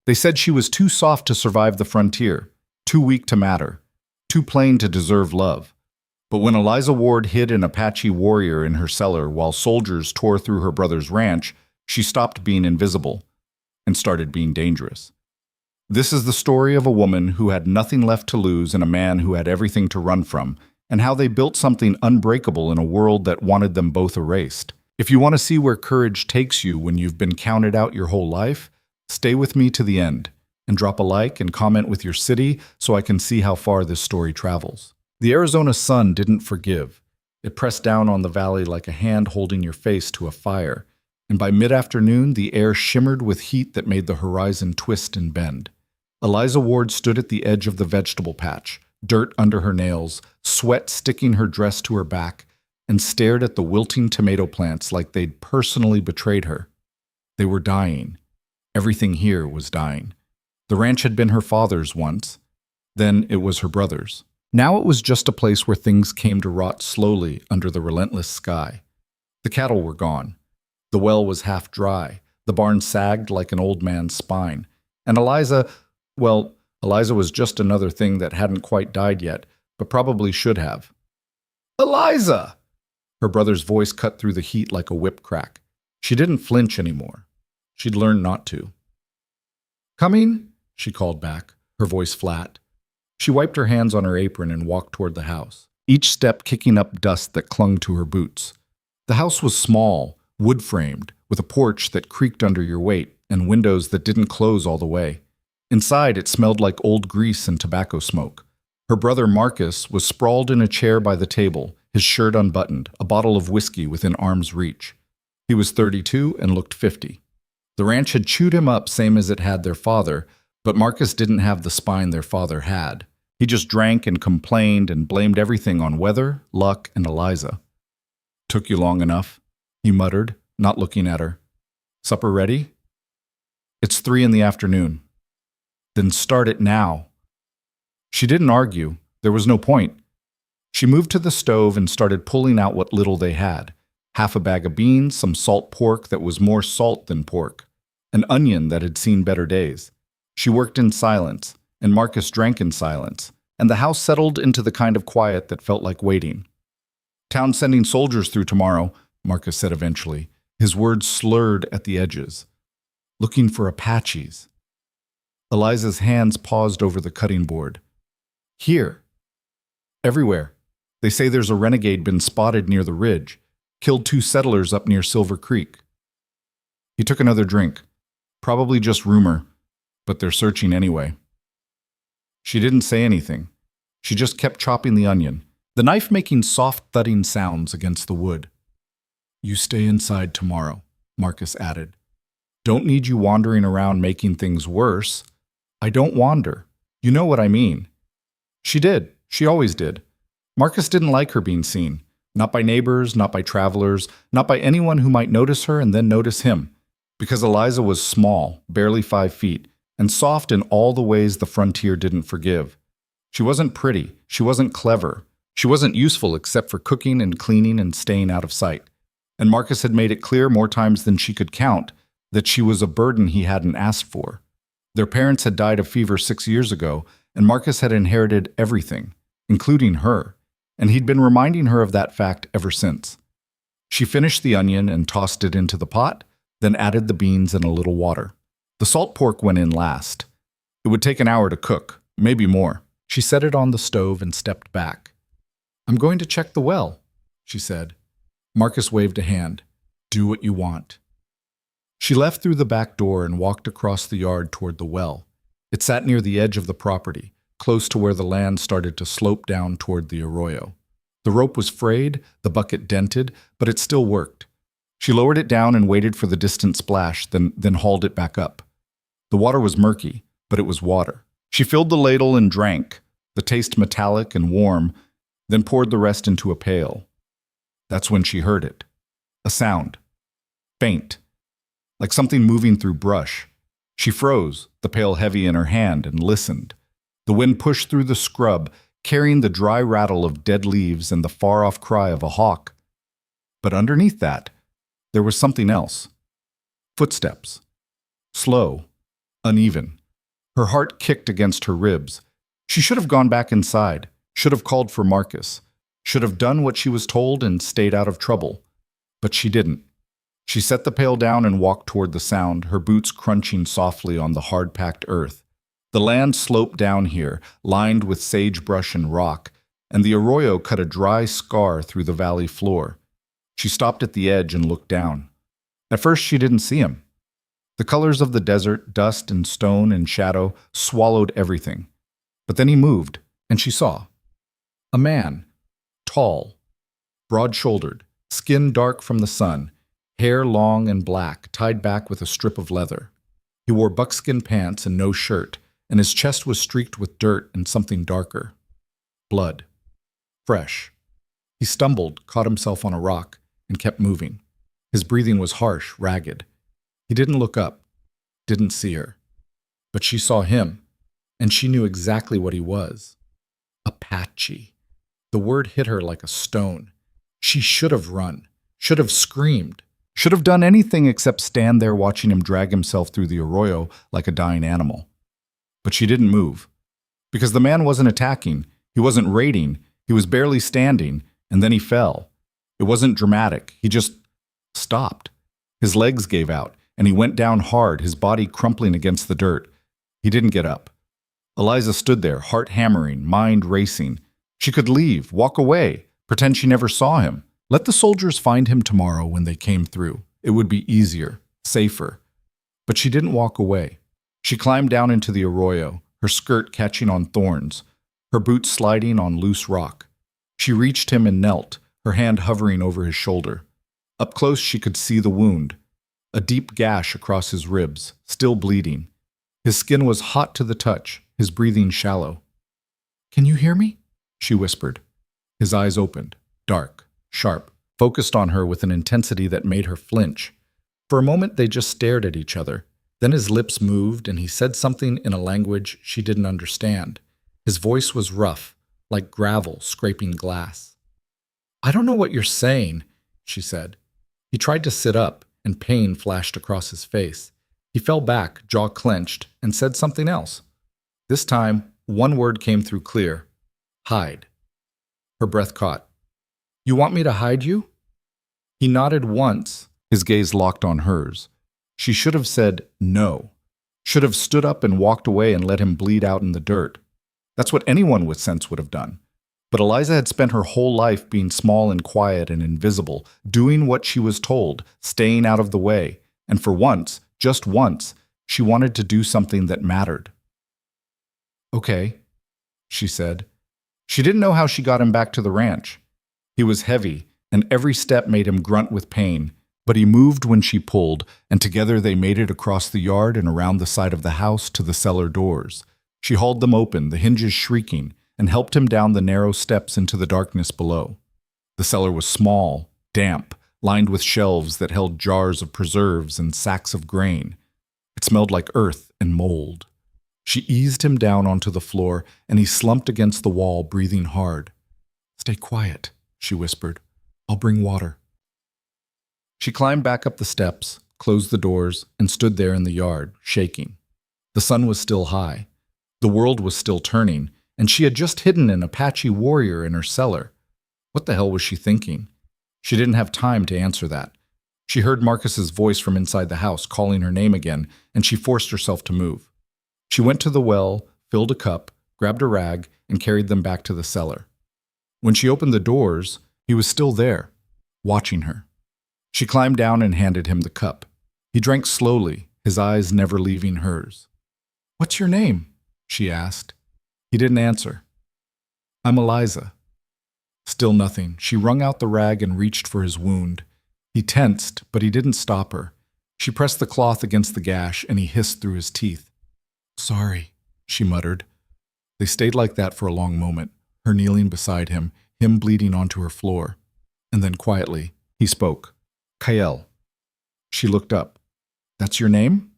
They said she was too soft to survive the frontier, too weak to matter, too plain to deserve love. But when Eliza Ward hid an Apache warrior in her cellar while soldiers tore through her brother's ranch, she stopped being invisible and started being dangerous. This is the story of a woman who had nothing left to lose and a man who had everything to run from, and how they built something unbreakable in a world that wanted them both erased. If you want to see where courage takes you when you've been counted out your whole life, stay with me to the end, and drop a like and comment with your city so I can see how far this story travels. The Arizona sun didn't forgive. It pressed down on the valley like a hand holding your face to a fire, and by mid-afternoon the air shimmered with heat that made the horizon twist and bend. Eliza Ward stood at the edge of the vegetable patch, dirt under her nails, sweat sticking her dress to her back, and stared at the wilting tomato plants like they'd personally betrayed her. They were dying. Everything here was dying. The ranch had been her father's once. Then it was her brother's. Now it was just a place where things came to rot slowly under the relentless sky. The cattle were gone. The well was half dry. The barn sagged like an old man's spine. And Eliza was just another thing that hadn't quite died yet, but probably should have. "Eliza!" Her brother's voice cut through the heat like a whip crack. She didn't flinch anymore. She'd learned not to. "Coming?" she called back, her voice flat. She wiped her hands on her apron and walked toward the house, each step kicking up dust that clung to her boots. The house was small, wood-framed, with a porch that creaked under your weight and windows that didn't close all the way. Inside, it smelled like old grease and tobacco smoke. Her brother Marcus was sprawled in a chair by the table, his shirt unbuttoned, a bottle of whiskey within arm's reach. He was 32 and looked 50. The ranch had chewed him up same as it had their father, but Marcus didn't have the spine their father had. He just drank and complained and blamed everything on weather, luck, and Eliza. "Took you long enough," he muttered, not looking at her. "Supper ready?" "It's 3 in the afternoon." "Then start it now." She didn't argue. There was no point. She moved to the stove and started pulling out what little they had. Half a bag of beans, some salt pork that was more salt than pork, an onion that had seen better days. She worked in silence, and Marcus drank in silence, and the house settled into the kind of quiet that felt like waiting. "Town sending soldiers through tomorrow," Marcus said eventually, his words slurred at the edges. "Looking for Apaches." Eliza's hands paused over the cutting board. "Here." "Everywhere. They say there's a renegade been spotted near the ridge. Killed 2 settlers up near Silver Creek." He took another drink. "Probably just rumor, but they're searching anyway." She didn't say anything. She just kept chopping the onion, the knife making soft thudding sounds against the wood. "You stay inside tomorrow," Marcus added. "Don't need you wandering around making things worse." "I don't wander. You know what I mean." She did. She always did. Marcus didn't like her being seen. Not by neighbors, not by travelers, not by anyone who might notice her and then notice him. Because Eliza was small, barely 5 feet, and soft in all the ways the frontier didn't forgive. She wasn't pretty. She wasn't clever. She wasn't useful except for cooking and cleaning and staying out of sight. And Marcus had made it clear more times than she could count that she was a burden he hadn't asked for. Their parents had died of fever 6 years ago, and Marcus had inherited everything, including her, and he'd been reminding her of that fact ever since. She finished the onion and tossed it into the pot, then added the beans and a little water. The salt pork went in last. It would take an hour to cook, maybe more. She set it on the stove and stepped back. "I'm going to check the well," she said. Marcus waved a hand. "Do what you want." She left through the back door and walked across the yard toward the well. It sat near the edge of the property, close to where the land started to slope down toward the arroyo. The rope was frayed, the bucket dented, but it still worked. She lowered it down and waited for the distant splash, then hauled it back up. The water was murky, but it was water. She filled the ladle and drank, the taste metallic and warm, then poured the rest into a pail. That's when she heard it. A sound. Faint. Like something moving through brush. She froze, the pail heavy in her hand, and listened. The wind pushed through the scrub, carrying the dry rattle of dead leaves and the far-off cry of a hawk. But underneath that, there was something else. Footsteps. Slow, uneven. Her heart kicked against her ribs. She should have gone back inside, should have called for Marcus, should have done what she was told and stayed out of trouble. But she didn't. She set the pail down and walked toward the sound, her boots crunching softly on the hard-packed earth. The land sloped down here, lined with sagebrush and rock, and the arroyo cut a dry scar through the valley floor. She stopped at the edge and looked down. At first she didn't see him. The colors of the desert, dust and stone and shadow, swallowed everything. But then he moved, and she saw. A man, tall, broad-shouldered, skin dark from the sun, hair long and black, tied back with a strip of leather. He wore buckskin pants and no shirt, and his chest was streaked with dirt and something darker. Blood. Fresh. He stumbled, caught himself on a rock, and kept moving. His breathing was harsh, ragged. He didn't look up, didn't see her. But she saw him, and she knew exactly what he was. Apache. The word hit her like a stone. She should have run, should have screamed, should have done anything except stand there watching him drag himself through the arroyo like a dying animal. But she didn't move. Because the man wasn't attacking, he wasn't raiding, he was barely standing, and then he fell. It wasn't dramatic, he just stopped. His legs gave out, and he went down hard, his body crumpling against the dirt. He didn't get up. Eliza stood there, heart hammering, mind racing. She could leave, walk away, pretend she never saw him. Let the soldiers find him tomorrow when they came through. It would be easier, safer. But she didn't walk away. She climbed down into the arroyo, her skirt catching on thorns, her boots sliding on loose rock. She reached him and knelt, her hand hovering over his shoulder. Up close she could see the wound, a deep gash across his ribs, still bleeding. His skin was hot to the touch, his breathing shallow. "Can you hear me?" she whispered. His eyes opened, dark, sharp, focused on her with an intensity that made her flinch. For a moment they just stared at each other. Then his lips moved and he said something in a language she didn't understand. His voice was rough, like gravel scraping glass. "I don't know what you're saying," she said. He tried to sit up, and pain flashed across his face. He fell back, jaw clenched, and said something else. This time, one word came through clear. "Hide." Her breath caught. "You want me to hide you?" He nodded once, his gaze locked on hers. She should have said no, should have stood up and walked away and let him bleed out in the dirt. That's what anyone with sense would have done. But Eliza had spent her whole life being small and quiet and invisible, doing what she was told, staying out of the way, and for once, just once, she wanted to do something that mattered. "Okay," she said. She didn't know how she got him back to the ranch. He was heavy, and every step made him grunt with pain, but he moved when she pulled, and together they made it across the yard and around the side of the house to the cellar doors. She hauled them open, the hinges shrieking, and helped him down the narrow steps into the darkness below. The cellar was small, damp, lined with shelves that held jars of preserves and sacks of grain. It smelled like earth and mold. She eased him down onto the floor, and he slumped against the wall, breathing hard. "Stay quiet," she whispered. "I'll bring water." She climbed back up the steps, closed the doors, and stood there in the yard, shaking. The sun was still high. The world was still turning, and she had just hidden an Apache warrior in her cellar. What the hell was she thinking? She didn't have time to answer that. She heard Marcus's voice from inside the house, calling her name again, and she forced herself to move. She went to the well, filled a cup, grabbed a rag, and carried them back to the cellar. When she opened the doors, he was still there, watching her. She climbed down and handed him the cup. He drank slowly, his eyes never leaving hers. "What's your name?" she asked. He didn't answer. "I'm Eliza." Still nothing. She wrung out the rag and reached for his wound. He tensed, but he didn't stop her. She pressed the cloth against the gash, and he hissed through his teeth. "Sorry," she muttered. They stayed like that for a long moment, her kneeling beside him, him bleeding onto her floor. And then quietly, he spoke. "Kael." She looked up. "That's your name?"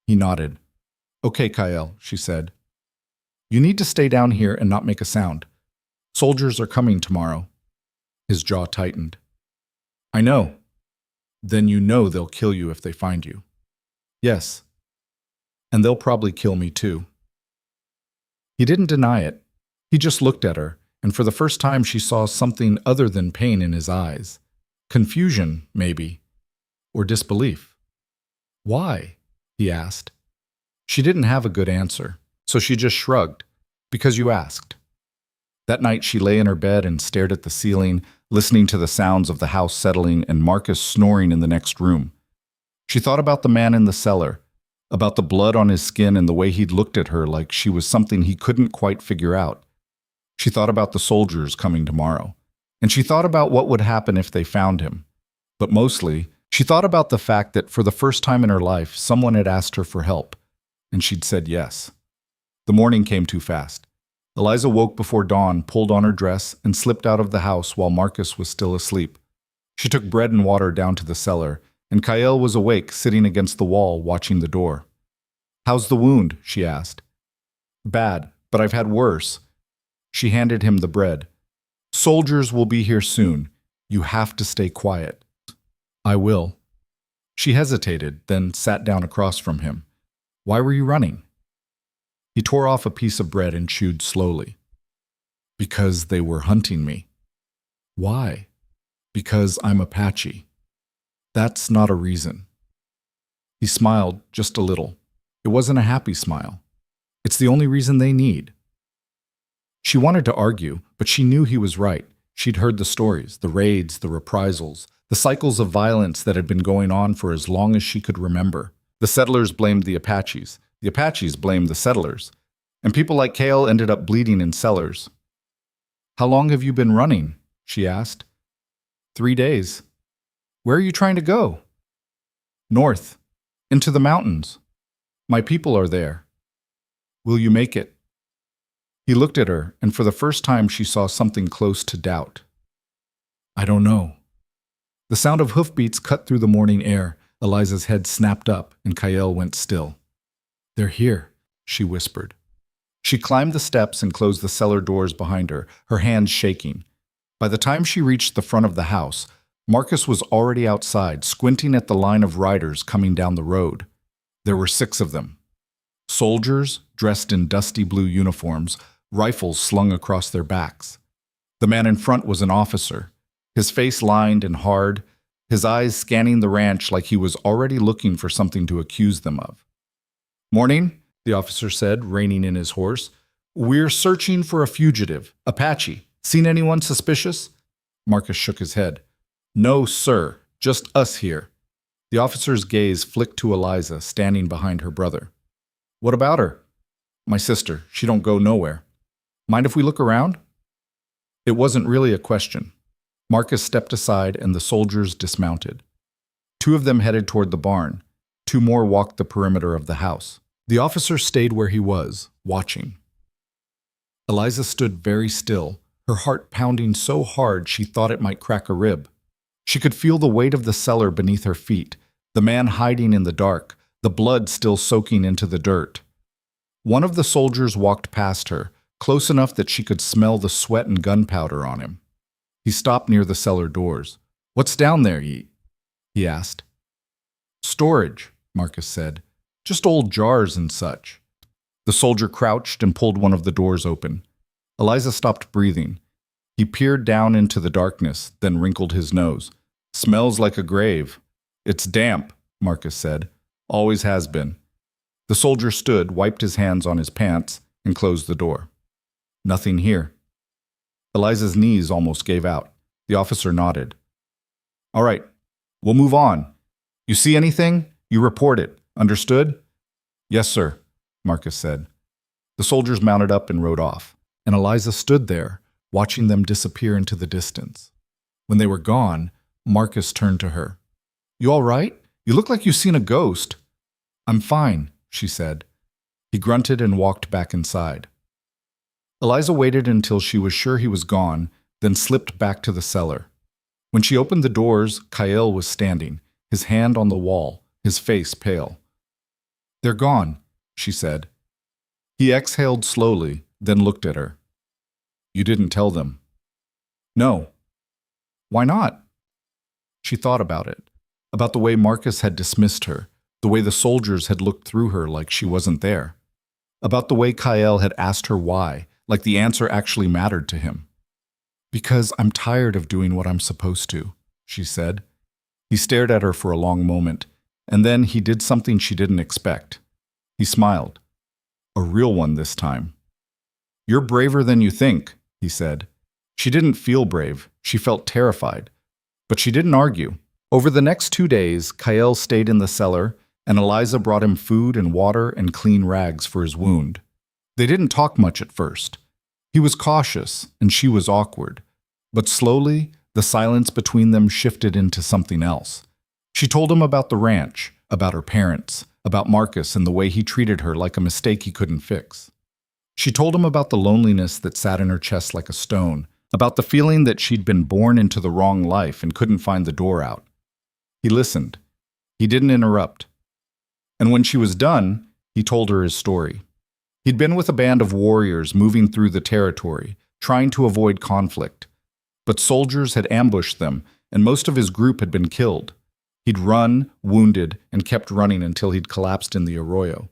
He nodded. "Okay, Kael," she said. "You need to stay down here and not make a sound. Soldiers are coming tomorrow." His jaw tightened. "I know." "Then you know they'll kill you if they find you." "Yes." And they'll probably kill me too. He didn't deny it. He just looked at her, and for the first time she saw something other than pain in his eyes. Confusion, maybe, or disbelief. Why? He asked. She didn't have a good answer, so she just shrugged. Because you asked. That night she lay in her bed and stared at the ceiling, listening to the sounds of the house settling and Marcus snoring in the next room. She thought about the man in the cellar, about the blood on his skin and the way he'd looked at her like she was something he couldn't quite figure out. She thought about the soldiers coming tomorrow, and she thought about what would happen if they found him. But mostly, she thought about the fact that for the first time in her life, someone had asked her for help, and she'd said yes. The morning came too fast. Eliza woke before dawn, pulled on her dress, and slipped out of the house while Marcus was still asleep. She took bread and water down to the cellar, and Kyle was awake, sitting against the wall, watching the door. "How's the wound?" she asked. "Bad, but I've had worse." She handed him the bread. "Soldiers will be here soon. You have to stay quiet." "I will." She hesitated, then sat down across from him. "Why were you running?" He tore off a piece of bread and chewed slowly. "Because they were hunting me." "Why?" "Because I'm Apache." "That's not a reason." He smiled just a little. It wasn't a happy smile. "It's the only reason they need." She wanted to argue, but she knew he was right. She'd heard the stories, the raids, the reprisals, the cycles of violence that had been going on for as long as she could remember. The settlers blamed the Apaches. The Apaches blamed the settlers. And people like Kale ended up bleeding in cellars. "How long have you been running?" she asked. 3 days. "Where are you trying to go?" "North. Into the mountains. My people are there." "Will you make it?" He looked at her, and for the first time she saw something close to doubt. "I don't know." The sound of hoofbeats cut through the morning air. Eliza's head snapped up, and Kyle went still. "They're here," she whispered. She climbed the steps and closed the cellar doors behind her, her hands shaking. By the time she reached the front of the house, Marcus was already outside, squinting at the line of riders coming down the road. There were 6 of them. Soldiers, dressed in dusty blue uniforms, rifles slung across their backs. The man in front was an officer, his face lined and hard, his eyes scanning the ranch like he was already looking for something to accuse them of. "Morning," the officer said, reining in his horse. "We're searching for a fugitive, Apache. Seen anyone suspicious?" Marcus shook his head. "No, sir. Just us here." The officer's gaze flicked to Eliza, standing behind her brother. "What about her?" "My sister. She don't go nowhere." "Mind if we look around?" It wasn't really a question. Marcus stepped aside and the soldiers dismounted. 2 of them headed toward the barn. 2 more walked the perimeter of the house. The officer stayed where he was, watching. Eliza stood very still, her heart pounding so hard she thought it might crack a rib. She could feel the weight of the cellar beneath her feet, the man hiding in the dark, the blood still soaking into the dirt. One of the soldiers walked past her, close enough that she could smell the sweat and gunpowder on him. He stopped near the cellar doors. "What's down there, he asked. "Storage," Marcus said. "Just old jars and such." The soldier crouched and pulled one of the doors open. Eliza stopped breathing. He peered down into the darkness, then wrinkled his nose. "Smells like a grave." "It's damp," Marcus said. "Always has been." The soldier stood, wiped his hands on his pants, and closed the door. "Nothing here." Eliza's knees almost gave out. The officer nodded. "All right, we'll move on. You see anything? You report it. Understood?" "Yes, sir," Marcus said. The soldiers mounted up and rode off, and Eliza stood there, watching them disappear into the distance. When they were gone, Marcus turned to her. "You all right? You look like you've seen a ghost." "I'm fine," she said. He grunted and walked back inside. Eliza waited until she was sure he was gone, then slipped back to the cellar. When she opened the doors, Kyle was standing, his hand on the wall, his face pale. "They're gone," she said. He exhaled slowly, then looked at her. "You didn't tell them?" "No." "Why not?" She thought about it, about the way Marcus had dismissed her, the the way the soldiers had looked through her like she wasn't there, about the way Kael had asked her why, like the answer actually mattered to him. "Because I'm tired of doing what I'm supposed to," she said. He stared at her for a long moment, and then he did something she didn't expect. He smiled. A real one this time. "You're braver than you think," he said. She didn't feel brave, she felt terrified. But she didn't argue. Over the next 2 days, Kael stayed in the cellar, and Eliza brought him food and water and clean rags for his wound. They didn't talk much at first. He was cautious, and she was awkward. But slowly, the silence between them shifted into something else. She told him about the ranch, about her parents, about Marcus and the way he treated her like a mistake he couldn't fix. She told him about the loneliness that sat in her chest like a stone, about the feeling that she'd been born into the wrong life and couldn't find the door out. He listened. He didn't interrupt. And when she was done, he told her his story. He'd been with a band of warriors moving through the territory, trying to avoid conflict. But soldiers had ambushed them, and most of his group had been killed. He'd run, wounded, and kept running until he'd collapsed in the arroyo.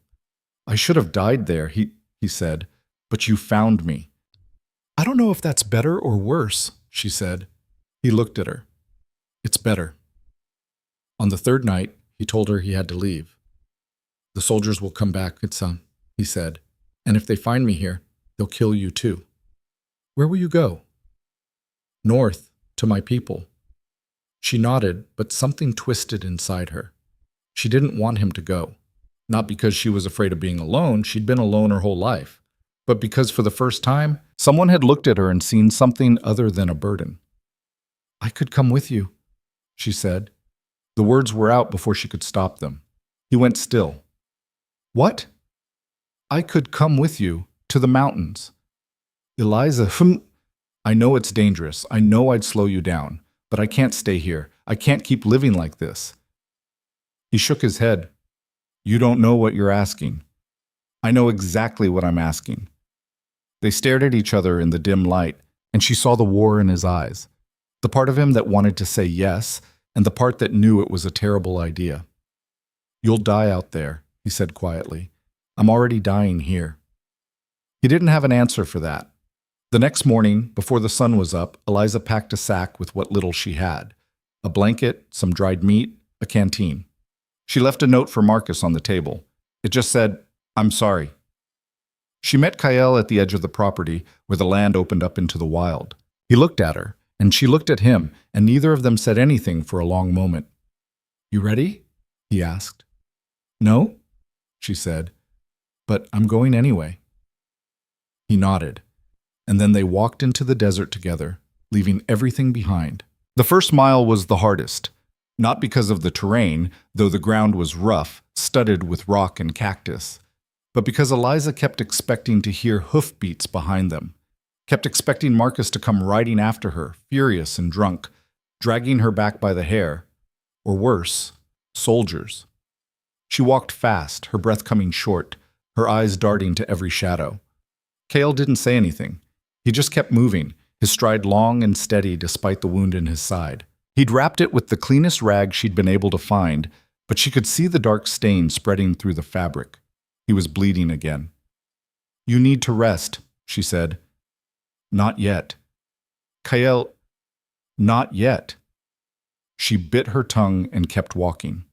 "I should have died there," he said, "but you found me." "I don't know if that's better or worse," she said. He looked at her. "It's better." On the third night, he told her he had to leave. "The soldiers will come back, he said, "and if they find me here, they'll kill you too." "Where will you go?" "North, to my people." She nodded, but something twisted inside her. She didn't want him to go. Not because she was afraid of being alone, she'd been alone her whole life, but because for the first time, someone had looked at her and seen something other than a burden. "I could come with you," she said. The words were out before she could stop them. He went still. "What?" "I could come with you to the mountains." "Eliza, I know it's dangerous. I know I'd slow you down, but I can't stay here. I can't keep living like this." He shook his head. "You don't know what you're asking." "I know exactly what I'm asking." They stared at each other in the dim light, and she saw the war in his eyes, the part of him that wanted to say yes, and the part that knew it was a terrible idea. "You'll die out there," he said quietly. "I'm already dying here." He didn't have an answer for that. The next morning, before the sun was up, Eliza packed a sack with what little she had: a blanket, some dried meat, a canteen. She left a note for Marcus on the table. It just said, "I'm sorry." She met Kael at the edge of the property where the land opened up into the wild. He looked at her, and she looked at him, and neither of them said anything for a long moment. "You ready?" he asked. "No," she said, "but I'm going anyway." He nodded, and then they walked into the desert together, leaving everything behind. The first mile was the hardest, not because of the terrain, though the ground was rough, studded with rock and cactus, but because Eliza kept expecting to hear hoofbeats behind them, kept expecting Marcus to come riding after her, furious and drunk, dragging her back by the hair, or worse, soldiers. She walked fast, her breath coming short, her eyes darting to every shadow. Kael didn't say anything. He just kept moving, his stride long and steady despite the wound in his side. He'd wrapped it with the cleanest rag she'd been able to find, but she could see the dark stain spreading through the fabric. He was bleeding again. "You need to rest," she said. "Not yet." "Kael, not yet." She bit her tongue and kept walking.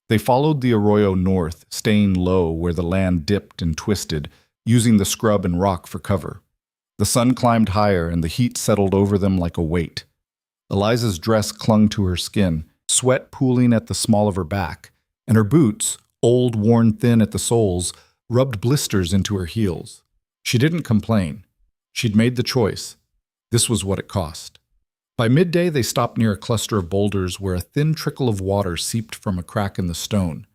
They followed the arroyo north, staying low where the land dipped and twisted, using the scrub and rock for cover. The sun climbed higher and the heat settled over them like a weight. Eliza's dress clung to her skin, sweat pooling at the small of her back, and her boots, old, worn thin at the soles, rubbed blisters into her heels. She didn't complain. She'd made the choice. This was what it cost. By midday, they stopped near a cluster of boulders where a thin trickle of water seeped from a crack in the stone.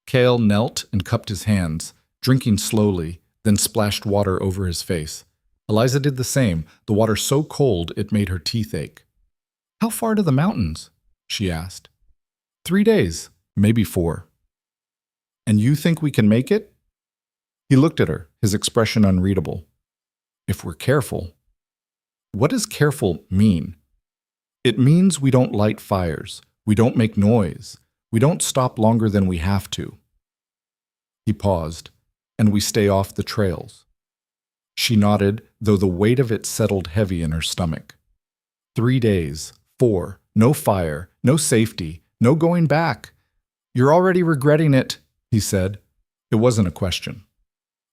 Kael knelt and cupped his hands, drinking slowly, then splashed water over his face. Eliza did the same, the water so cold it made her teeth ache. "How far to the mountains?" she asked. 3 days, maybe 4. "And you think we can make it?" He looked at her, his expression unreadable. "If we're careful." What does careful mean? It means we don't light fires, we don't make noise, We don't stop longer than we have to. He paused, and we stay off the trails. She nodded, though the weight of it settled heavy in her stomach. 3 days, 4, no fire, no safety, no going back. You're already regretting it, he said. It wasn't a question.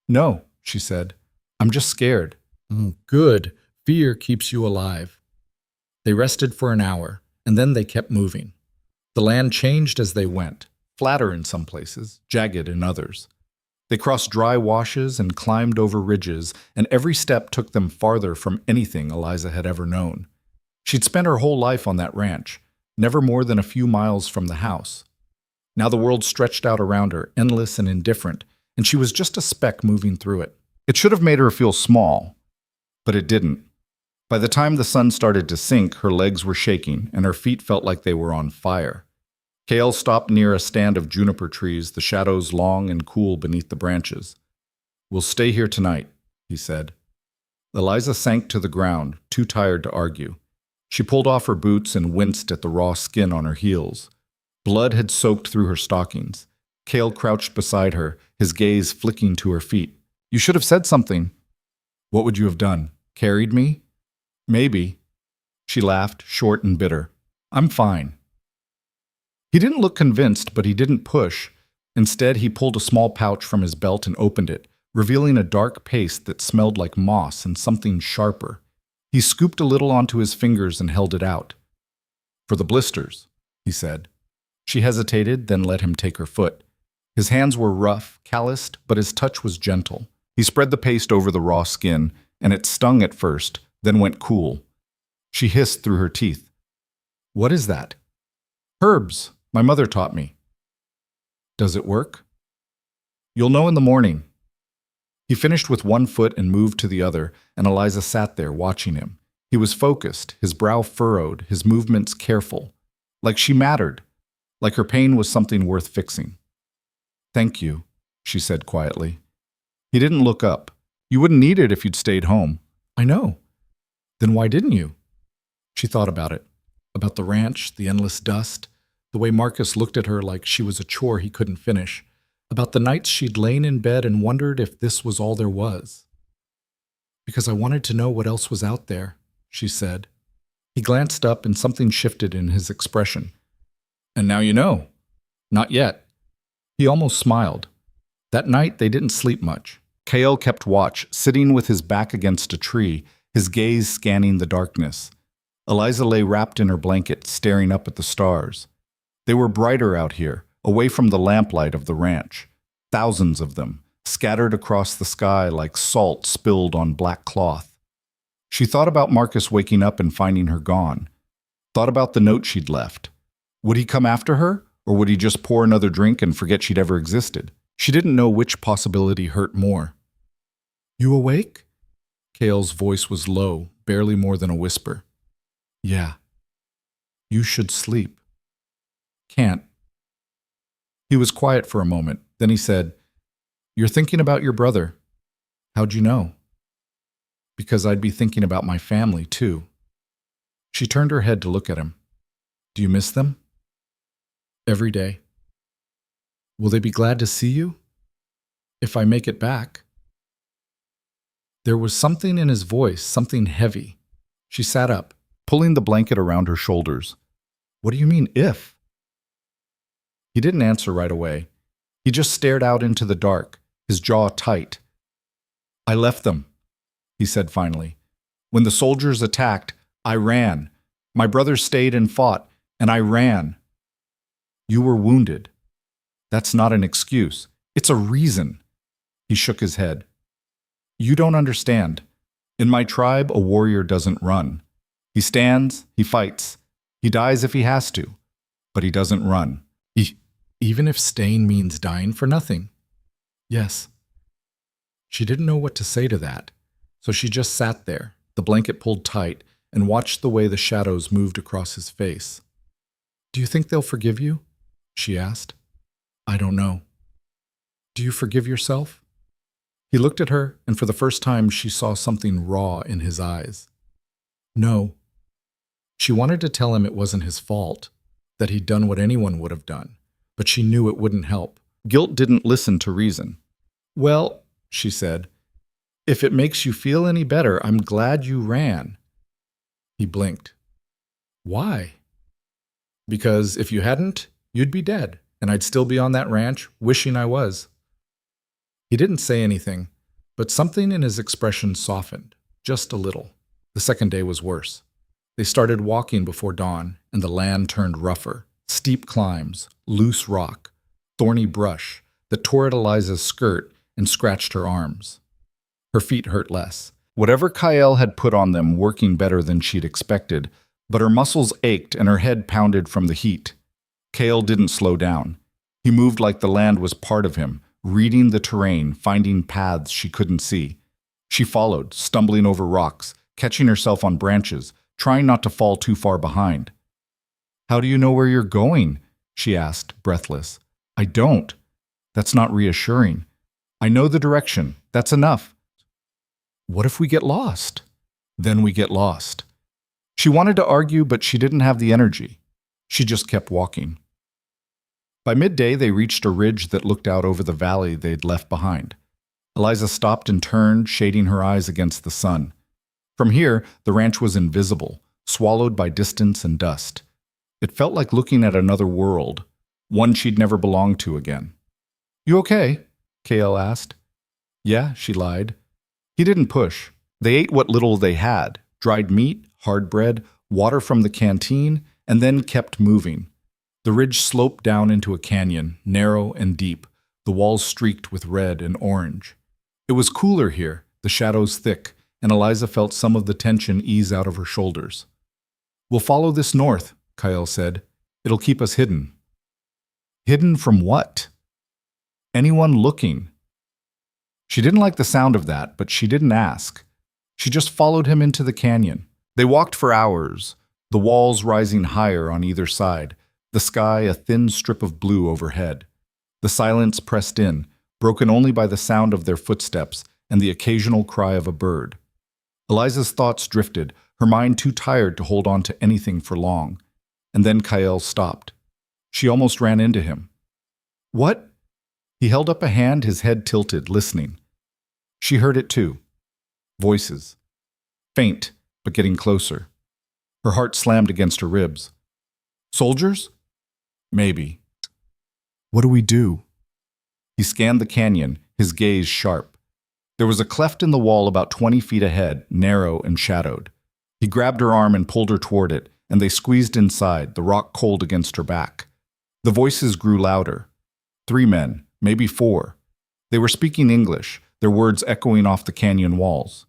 No, she said. I'm just scared. Good. Fear keeps you alive. They rested for an hour, and then they kept moving. The land changed as they went, flatter in some places, jagged in others. They crossed dry washes and climbed over ridges, and every step took them farther from anything Eliza had ever known. She'd spent her whole life on that ranch, never more than a few miles from the house. Now the world stretched out around her, endless and indifferent, and she was just a speck moving through it. It should have made her feel small, but it didn't. By the time the sun started to sink, her legs were shaking, and her feet felt like they were on fire. Cale stopped near a stand of juniper trees, the shadows long and cool beneath the branches. We'll stay here tonight, he said. Eliza sank to the ground, too tired to argue. She pulled off her boots and winced at the raw skin on her heels. Blood had soaked through her stockings. Cale crouched beside her, his gaze flicking to her feet. You should have said something. What would you have done? Carried me? Maybe. She laughed, short and bitter. I'm fine. He didn't look convinced, but he didn't push. Instead, he pulled a small pouch from his belt and opened it, revealing a dark paste that smelled like moss and something sharper. He scooped a little onto his fingers and held it out. For the blisters, he said. She hesitated, then let him take her foot. His hands were rough, calloused, but his touch was gentle. He spread the paste over the raw skin, and it stung at first, then went cool. She hissed through her teeth. What is that? Herbs. My mother taught me. Does it work? You'll know in the morning. He finished with one foot and moved to the other, and Eliza sat there watching him. He was focused, his brow furrowed, his movements careful. Like she mattered. Like her pain was something worth fixing. Thank you, she said quietly. He didn't look up. You wouldn't need it if you'd stayed home. I know. Then why didn't you? She thought about it. About the ranch, the endless dust, the way Marcus looked at her like she was a chore he couldn't finish, about the nights she'd lain in bed and wondered if this was all there was. Because I wanted to know what else was out there, she said. He glanced up and something shifted in his expression. And now you know. Not yet. He almost smiled. That night they didn't sleep much. Cale kept watch, sitting with his back against a tree, his gaze scanning the darkness. Eliza lay wrapped in her blanket, staring up at the stars. They were brighter out here, away from the lamplight of the ranch. Thousands of them, scattered across the sky like salt spilled on black cloth. She thought about Marcus waking up and finding her gone. Thought about the note she'd left. Would he come after her, or would he just pour another drink and forget she'd ever existed? She didn't know which possibility hurt more. You awake? Cale's voice was low, barely more than a whisper. Yeah. You should sleep. Can't. He was quiet for a moment. Then he said, You're thinking about your brother. How'd you know? Because I'd be thinking about my family, too. She turned her head to look at him. Do you miss them? Every day. Will they be glad to see you? If I make it back. There was something in his voice, something heavy. She sat up, pulling the blanket around her shoulders. What do you mean, if? He didn't answer right away. He just stared out into the dark, his jaw tight. I left them, he said finally. When the soldiers attacked, I ran. My brother stayed and fought, and I ran. You were wounded. That's not an excuse. It's a reason. He shook his head. You don't understand. In my tribe, a warrior doesn't run. He stands, he fights. He dies if he has to, but he doesn't run. Even if staying means dying for nothing. Yes. She didn't know what to say to that, so she just sat there, the blanket pulled tight, and watched the way the shadows moved across his face. Do you think they'll forgive you? She asked. I don't know. Do you forgive yourself? He looked at her, and for the first time she saw something raw in his eyes. No. She wanted to tell him it wasn't his fault, that he'd done what anyone would have done. but she knew it wouldn't help. Guilt didn't listen to reason. "Well," she said, "if it makes you feel any better, I'm glad you ran." He blinked. "Why?" "Because if you hadn't, you'd be dead, and I'd still be on that ranch, wishing I was." He didn't say anything, but something in his expression softened, just a little. The second day was worse. They started walking before dawn, and the land turned rougher. Steep climbs, loose rock, thorny brush that tore at Eliza's skirt and scratched her arms. Her feet hurt less. Whatever Kyle had put on them working better than she'd expected, but her muscles ached and her head pounded from the heat. Kale didn't slow down. He moved like the land was part of him, reading the terrain, finding paths she couldn't see. She followed, stumbling over rocks, catching herself on branches, trying not to fall too far behind. "How do you know where you're going?" she asked, breathless. "I don't." "That's not reassuring." "I know the direction. That's enough." "What if we get lost?" "Then we get lost." She wanted to argue, but she didn't have the energy. She just kept walking. By midday, they reached a ridge that looked out over the valley they'd left behind. Eliza stopped and turned, shading her eyes against the sun. From here, the ranch was invisible, swallowed by distance and dust. It felt like looking at another world, one she'd never belonged to again. "You okay?" K.L. asked. "Yeah," she lied. He didn't push. They ate what little they had, dried meat, hard bread, water from the canteen, and then kept moving. The ridge sloped down into a canyon, narrow and deep, the walls streaked with red and orange. It was cooler here, the shadows thick, and Eliza felt some of the tension ease out of her shoulders. "We'll follow this north," Kyle said. "It'll keep us hidden." Hidden from what? Anyone looking. She didn't like the sound of that, but she didn't ask. She just followed him into the canyon. They walked for hours, the walls rising higher on either side, the sky a thin strip of blue overhead. The silence pressed in, broken only by the sound of their footsteps and the occasional cry of a bird. Eliza's thoughts drifted, her mind too tired to hold on to anything for long. And then Kyle stopped. She almost ran into him. "What?" He held up a hand, his head tilted, listening. She heard it too. Voices. Faint, but getting closer. Her heart slammed against her ribs. "Soldiers?" "Maybe." "What do we do?" He scanned the canyon, his gaze sharp. There was a cleft in the wall about 20 feet ahead, narrow and shadowed. He grabbed her arm and pulled her toward it, and they squeezed inside, the rock cold against her back. The voices grew louder. 3 men, maybe 4. They were speaking English, their words echoing off the canyon walls.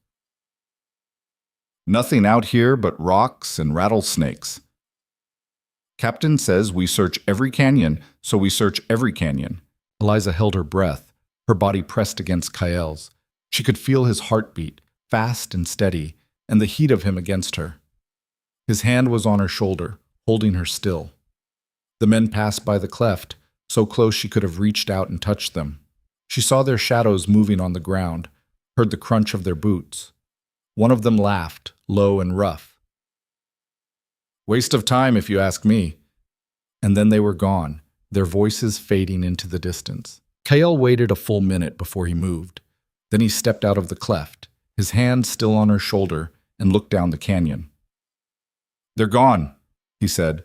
"Nothing out here but rocks and rattlesnakes. Captain says we search every canyon, so we search every canyon." Eliza held her breath, her body pressed against Kyle's. She could feel his heartbeat, fast and steady, and the heat of him against her. His hand was on her shoulder, holding her still. The men passed by the cleft, so close she could have reached out and touched them. She saw their shadows moving on the ground, heard the crunch of their boots. One of them laughed, low and rough. "Waste of time, if you ask me." And then they were gone, their voices fading into the distance. Kyle waited a full minute before he moved. Then he stepped out of the cleft, his hand still on her shoulder, and looked down the canyon. "They're gone," he said.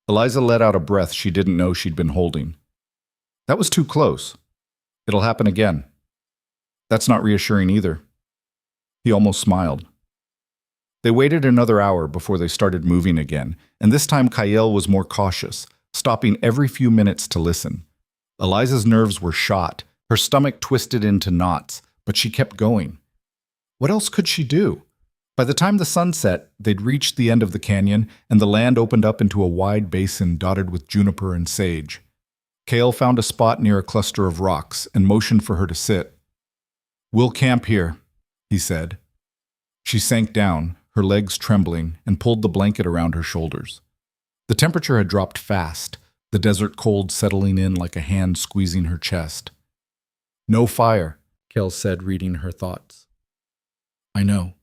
Eliza let out a breath she didn't know she'd been holding. "That was too close. It'll happen again." "That's not reassuring either." He almost smiled. They waited another hour before they started moving again, and this time Kyle was more cautious, stopping every few minutes to listen. Eliza's nerves were shot, her stomach twisted into knots, but she kept going. What else could she do? By the time the sun set, they'd reached the end of the canyon, and the land opened up into a wide basin dotted with juniper and sage. Kale found a spot near a cluster of rocks and motioned for her to sit. "We'll camp here," he said. She sank down, her legs trembling, and pulled the blanket around her shoulders. The temperature had dropped fast, the desert cold settling in like a hand squeezing her chest. "No fire," Kale said, reading her thoughts. "I know."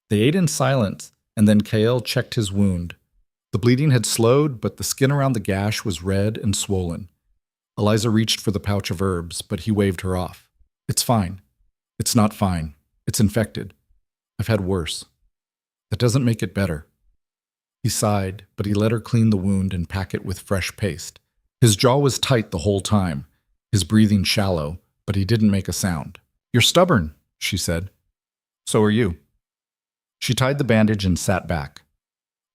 They ate in silence, and then Kale checked his wound. The bleeding had slowed, but the skin around the gash was red and swollen. Eliza reached for the pouch of herbs, but he waved her off. It's fine. It's not fine. It's infected. I've had worse. That doesn't make it better. He sighed, but he let her clean the wound and pack it with fresh paste. His jaw was tight the whole time, his breathing shallow, but he didn't make a sound. You're stubborn, she said. So are you. She tied the bandage and sat back.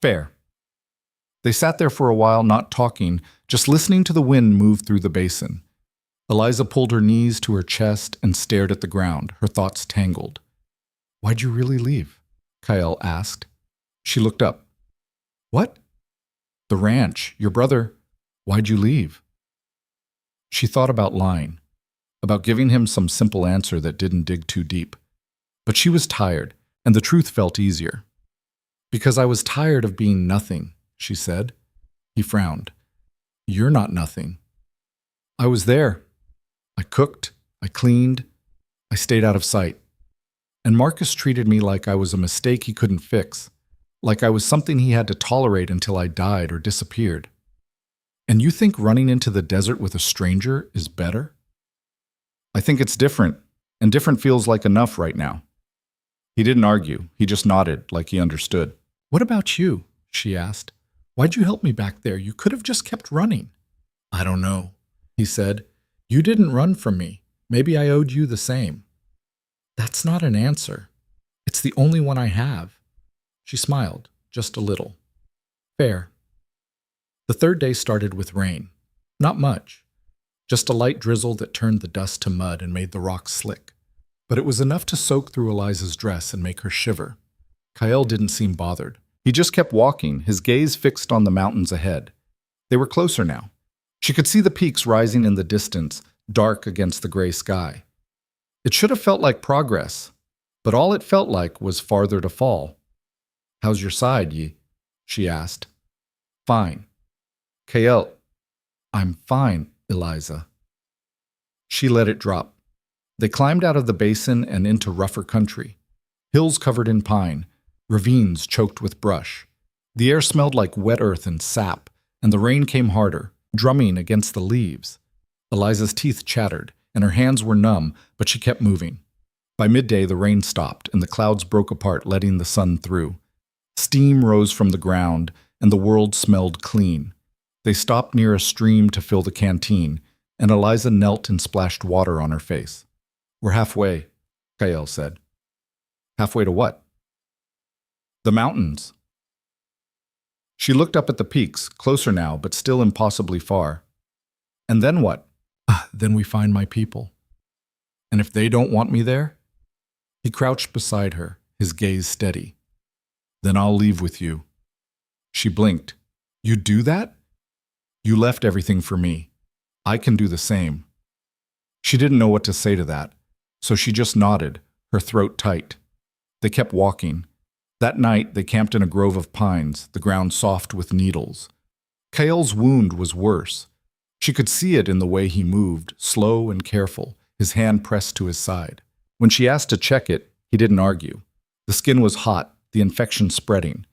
Fair. They sat there for a while, not talking, just listening to the wind move through the basin. Eliza pulled her knees to her chest and stared at the ground, her thoughts tangled. Why'd you really leave? Kyle asked. She looked up. What? The ranch, your brother. Why'd you leave? She thought about lying, about giving him some simple answer that didn't dig too deep. But she was tired, and the truth felt easier. Because I was tired of being nothing, she said. He frowned. You're not nothing. I was there. I cooked, I cleaned, I stayed out of sight. And Marcus treated me like I was a mistake he couldn't fix, like I was something he had to tolerate until I died or disappeared. And you think running into the desert with a stranger is better? I think it's different, and different feels like enough right now. He didn't argue, he just nodded like he understood. What about you? She asked. Why'd you help me back there? You could have just kept running. I don't know, he said. You didn't run from me. Maybe I owed you the same. That's not an answer. It's the only one I have. She smiled, just a little. Fair. The third day started with rain. Not much. Just a light drizzle that turned the dust to mud and made the rocks slick. But it was enough to soak through Eliza's dress and make her shiver. Kyle didn't seem bothered. He just kept walking, his gaze fixed on the mountains ahead. They were closer now. She could see the peaks rising in the distance, dark against the gray sky. It should have felt like progress, but all it felt like was farther to fall. How's your side, Yi? She asked. Fine. Kyle, I'm fine, Eliza. She let it drop. They climbed out of the basin and into rougher country. Hills covered in pine, ravines choked with brush. The air smelled like wet earth and sap, and the rain came harder, drumming against the leaves. Eliza's teeth chattered, and her hands were numb, but she kept moving. By midday, the rain stopped, and the clouds broke apart, letting the sun through. Steam rose from the ground, and the world smelled clean. They stopped near a stream to fill the canteen, and Eliza knelt and splashed water on her face. We're halfway, Kyle said. Halfway to what? The mountains. She looked up at the peaks, closer now, but still impossibly far. And then what? Then we find my people. And if they don't want me there? He crouched beside her, his gaze steady. Then I'll leave with you. She blinked. You do that? You left everything for me. I can do the same. She didn't know what to say to that, so she just nodded, her throat tight. They kept walking. That night, they camped in a grove of pines, the ground soft with needles. Kyle's wound was worse. She could see it in the way he moved, slow and careful, his hand pressed to his side. When she asked to check it, he didn't argue. The skin was hot, the infection spreading.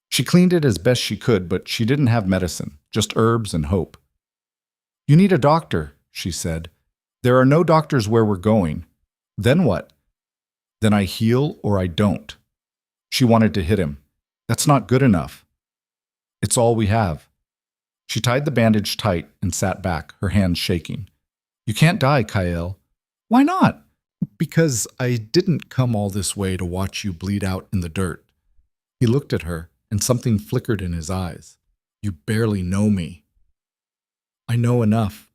She cleaned it as best she could, but she didn't have medicine, just herbs and hope. You need a doctor, she said. There are no doctors where we're going. Then what? Then I heal or I don't. She wanted to hit him. That's not good enough. It's all we have. She tied the bandage tight and sat back, her hands shaking. You can't die, Kyle. Why not? Because I didn't come all this way to watch you bleed out in the dirt. He looked at her, and something flickered in his eyes. You barely know me. I know enough.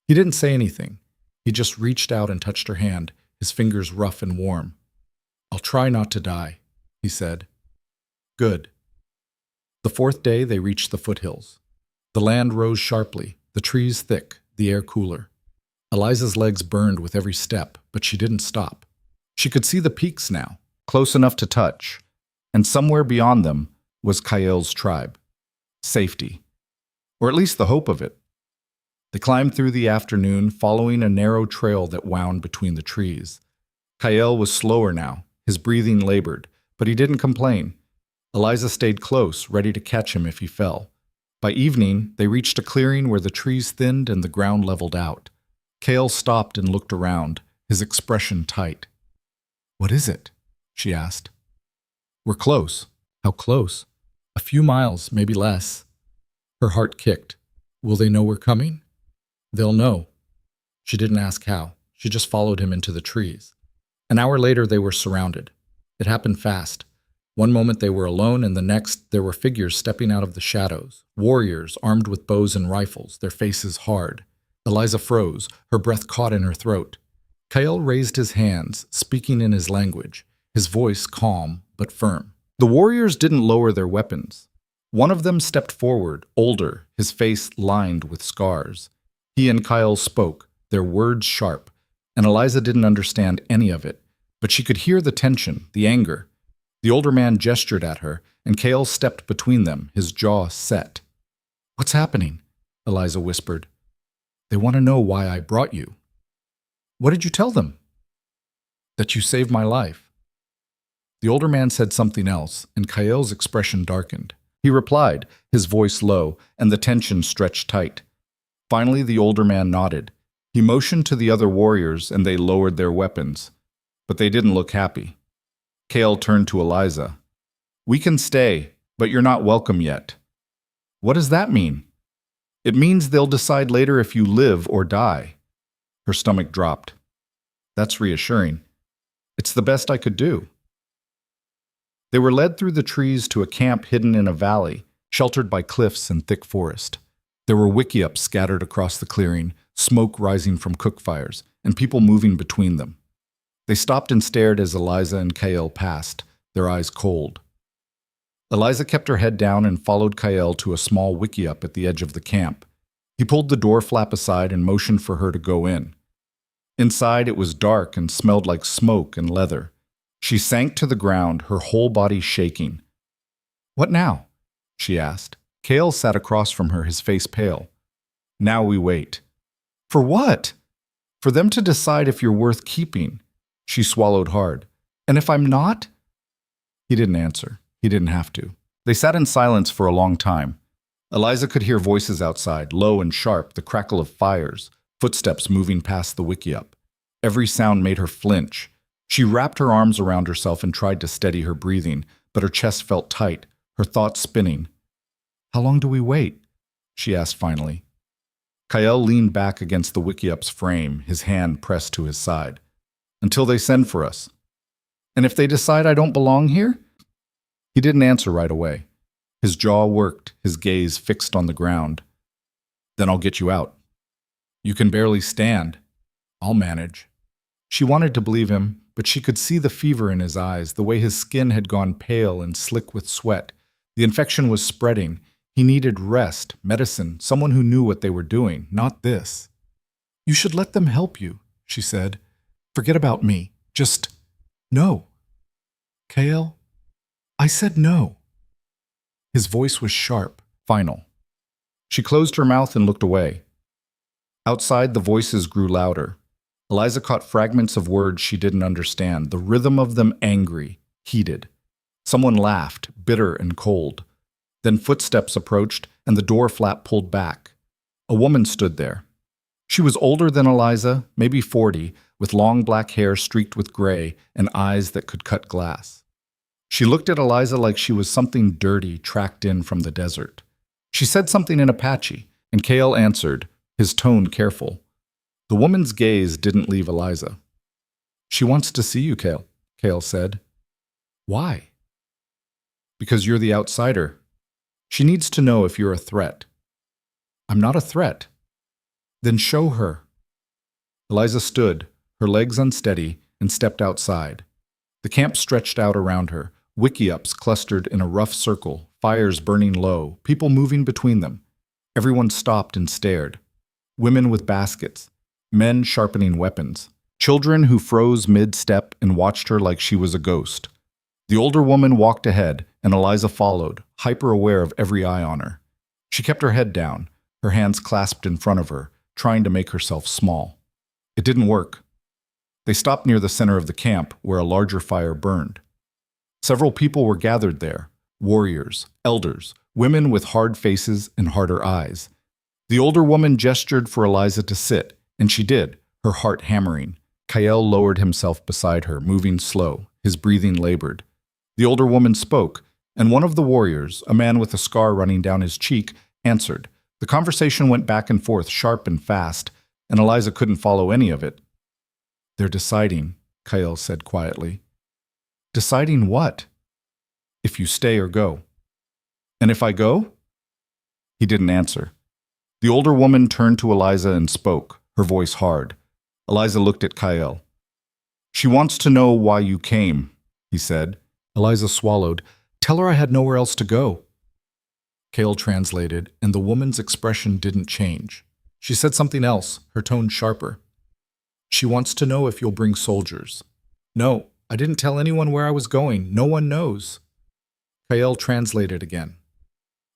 He didn't say anything. He just reached out and touched her hand, his fingers rough and warm. I'll try not to die, he said. Good. The fourth day, they reached the foothills. The land rose sharply, the trees thick, the air cooler. Eliza's legs burned with every step, but she didn't stop. She could see the peaks now, close enough to touch, and somewhere beyond them was Kyle's tribe. Safety. Or at least the hope of it. They climbed through the afternoon, following a narrow trail that wound between the trees. Kyle was slower now, his breathing labored, but he didn't complain. Eliza stayed close, ready to catch him if he fell. By evening, they reached a clearing where the trees thinned and the ground leveled out. Cale stopped and looked around, his expression tight. "What is it?" she asked. "We're close." "How close?" "A few miles, maybe less." Her heart kicked. "Will they know we're coming?" "They'll know." She didn't ask how. She just followed him into the trees. An hour later, they were surrounded. It happened fast. One moment they were alone, and the next there were figures stepping out of the shadows. Warriors armed with bows and rifles, their faces hard. Eliza froze, her breath caught in her throat. Cale raised his hands, speaking in his language, his voice calm but firm. The warriors didn't lower their weapons. One of them stepped forward, older, his face lined with scars. He and Cale spoke, their words sharp, and Eliza didn't understand any of it, but she could hear the tension, the anger. The older man gestured at her, and Cale stepped between them, his jaw set. "What's happening?" Eliza whispered. "They want to know why I brought you." "What did you tell them?" "That you saved my life." The older man said something else, and Cale's expression darkened. He replied, his voice low, and the tension stretched tight. Finally, the older man nodded. He motioned to the other warriors, and they lowered their weapons. But they didn't look happy. Cale turned to Eliza. "We can stay, but you're not welcome yet." "What does that mean?" "It means they'll decide later if you live or die." Her stomach dropped. "That's reassuring. It's the best I could do." They were led through the trees to a camp hidden in a valley, sheltered by cliffs and thick forest. There were wickiups scattered across the clearing, smoke rising from cook fires, and people moving between them. They stopped and stared as Eliza and Cale passed, their eyes cold. Eliza kept her head down and followed Cale to a small wickiup at the edge of the camp. He pulled the door flap aside and motioned for her to go in. Inside, it was dark and smelled like smoke and leather. She sank to the ground, her whole body shaking. "What now?" she asked. Cale sat across from her, his face pale. "Now we wait." "For what?" "For them to decide if you're worth keeping." She swallowed hard. "And if I'm not?" He didn't answer. He didn't have to. They sat in silence for a long time. Eliza could hear voices outside, low and sharp, the crackle of fires, footsteps moving past the wickiup. Every sound made her flinch. She wrapped her arms around herself and tried to steady her breathing, but her chest felt tight, her thoughts spinning. "How long do we wait?" she asked finally. Cale leaned back against the wickiup's frame, his hand pressed to his side. "Until they send for us." "And if they decide I don't belong here?" He didn't answer right away. His jaw worked, his gaze fixed on the ground. "Then I'll get you out." "You can barely stand." "I'll manage." She wanted to believe him, but she could see the fever in his eyes, the way his skin had gone pale and slick with sweat. The infection was spreading. He needed rest, medicine, someone who knew what they were doing, not this. "You should let them help you," she said. "Forget about me. Just no." "Cale, I said no." His voice was sharp, final. She closed her mouth and looked away. Outside, the voices grew louder. Eliza caught fragments of words she didn't understand, the rhythm of them angry, heated. Someone laughed, bitter and cold. Then footsteps approached, and the door flap pulled back. A woman stood there. She was older than Eliza, maybe 40, with long black hair streaked with gray and eyes that could cut glass. She looked at Eliza like she was something dirty tracked in from the desert. She said something in Apache, and Cale answered, his tone careful. The woman's gaze didn't leave Eliza. "She wants to see you, Cale," Cale said. "Why?" "Because you're the outsider. She needs to know if you're a threat." "I'm not a threat." "Then show her." Eliza stood, her legs unsteady, and stepped outside. The camp stretched out around her, wickiups clustered in a rough circle, fires burning low, people moving between them. Everyone stopped and stared. Women with baskets, men sharpening weapons, children who froze mid-step and watched her like she was a ghost. The older woman walked ahead, and Eliza followed, hyper-aware of every eye on her. She kept her head down, her hands clasped in front of her, trying to make herself small. It didn't work. They stopped near the center of the camp, where a larger fire burned. Several people were gathered there, warriors, elders, women with hard faces and harder eyes. The older woman gestured for Eliza to sit, and she did, her heart hammering. Kael lowered himself beside her, moving slow, his breathing labored. The older woman spoke, and one of the warriors, a man with a scar running down his cheek, answered. The conversation went back and forth, sharp and fast, and Eliza couldn't follow any of it. "They're deciding," Kael said quietly. "Deciding what?" "If you stay or go." "And if I go?" He didn't answer. The older woman turned to Eliza and spoke, her voice hard. Eliza looked at Kael. "She wants to know why you came," he said. Eliza swallowed. "Tell her I had nowhere else to go." Kael translated, and the woman's expression didn't change. She said something else, her tone sharper. "She wants to know if you'll bring soldiers." "No, I didn't tell anyone where I was going. No one knows." Kael translated again.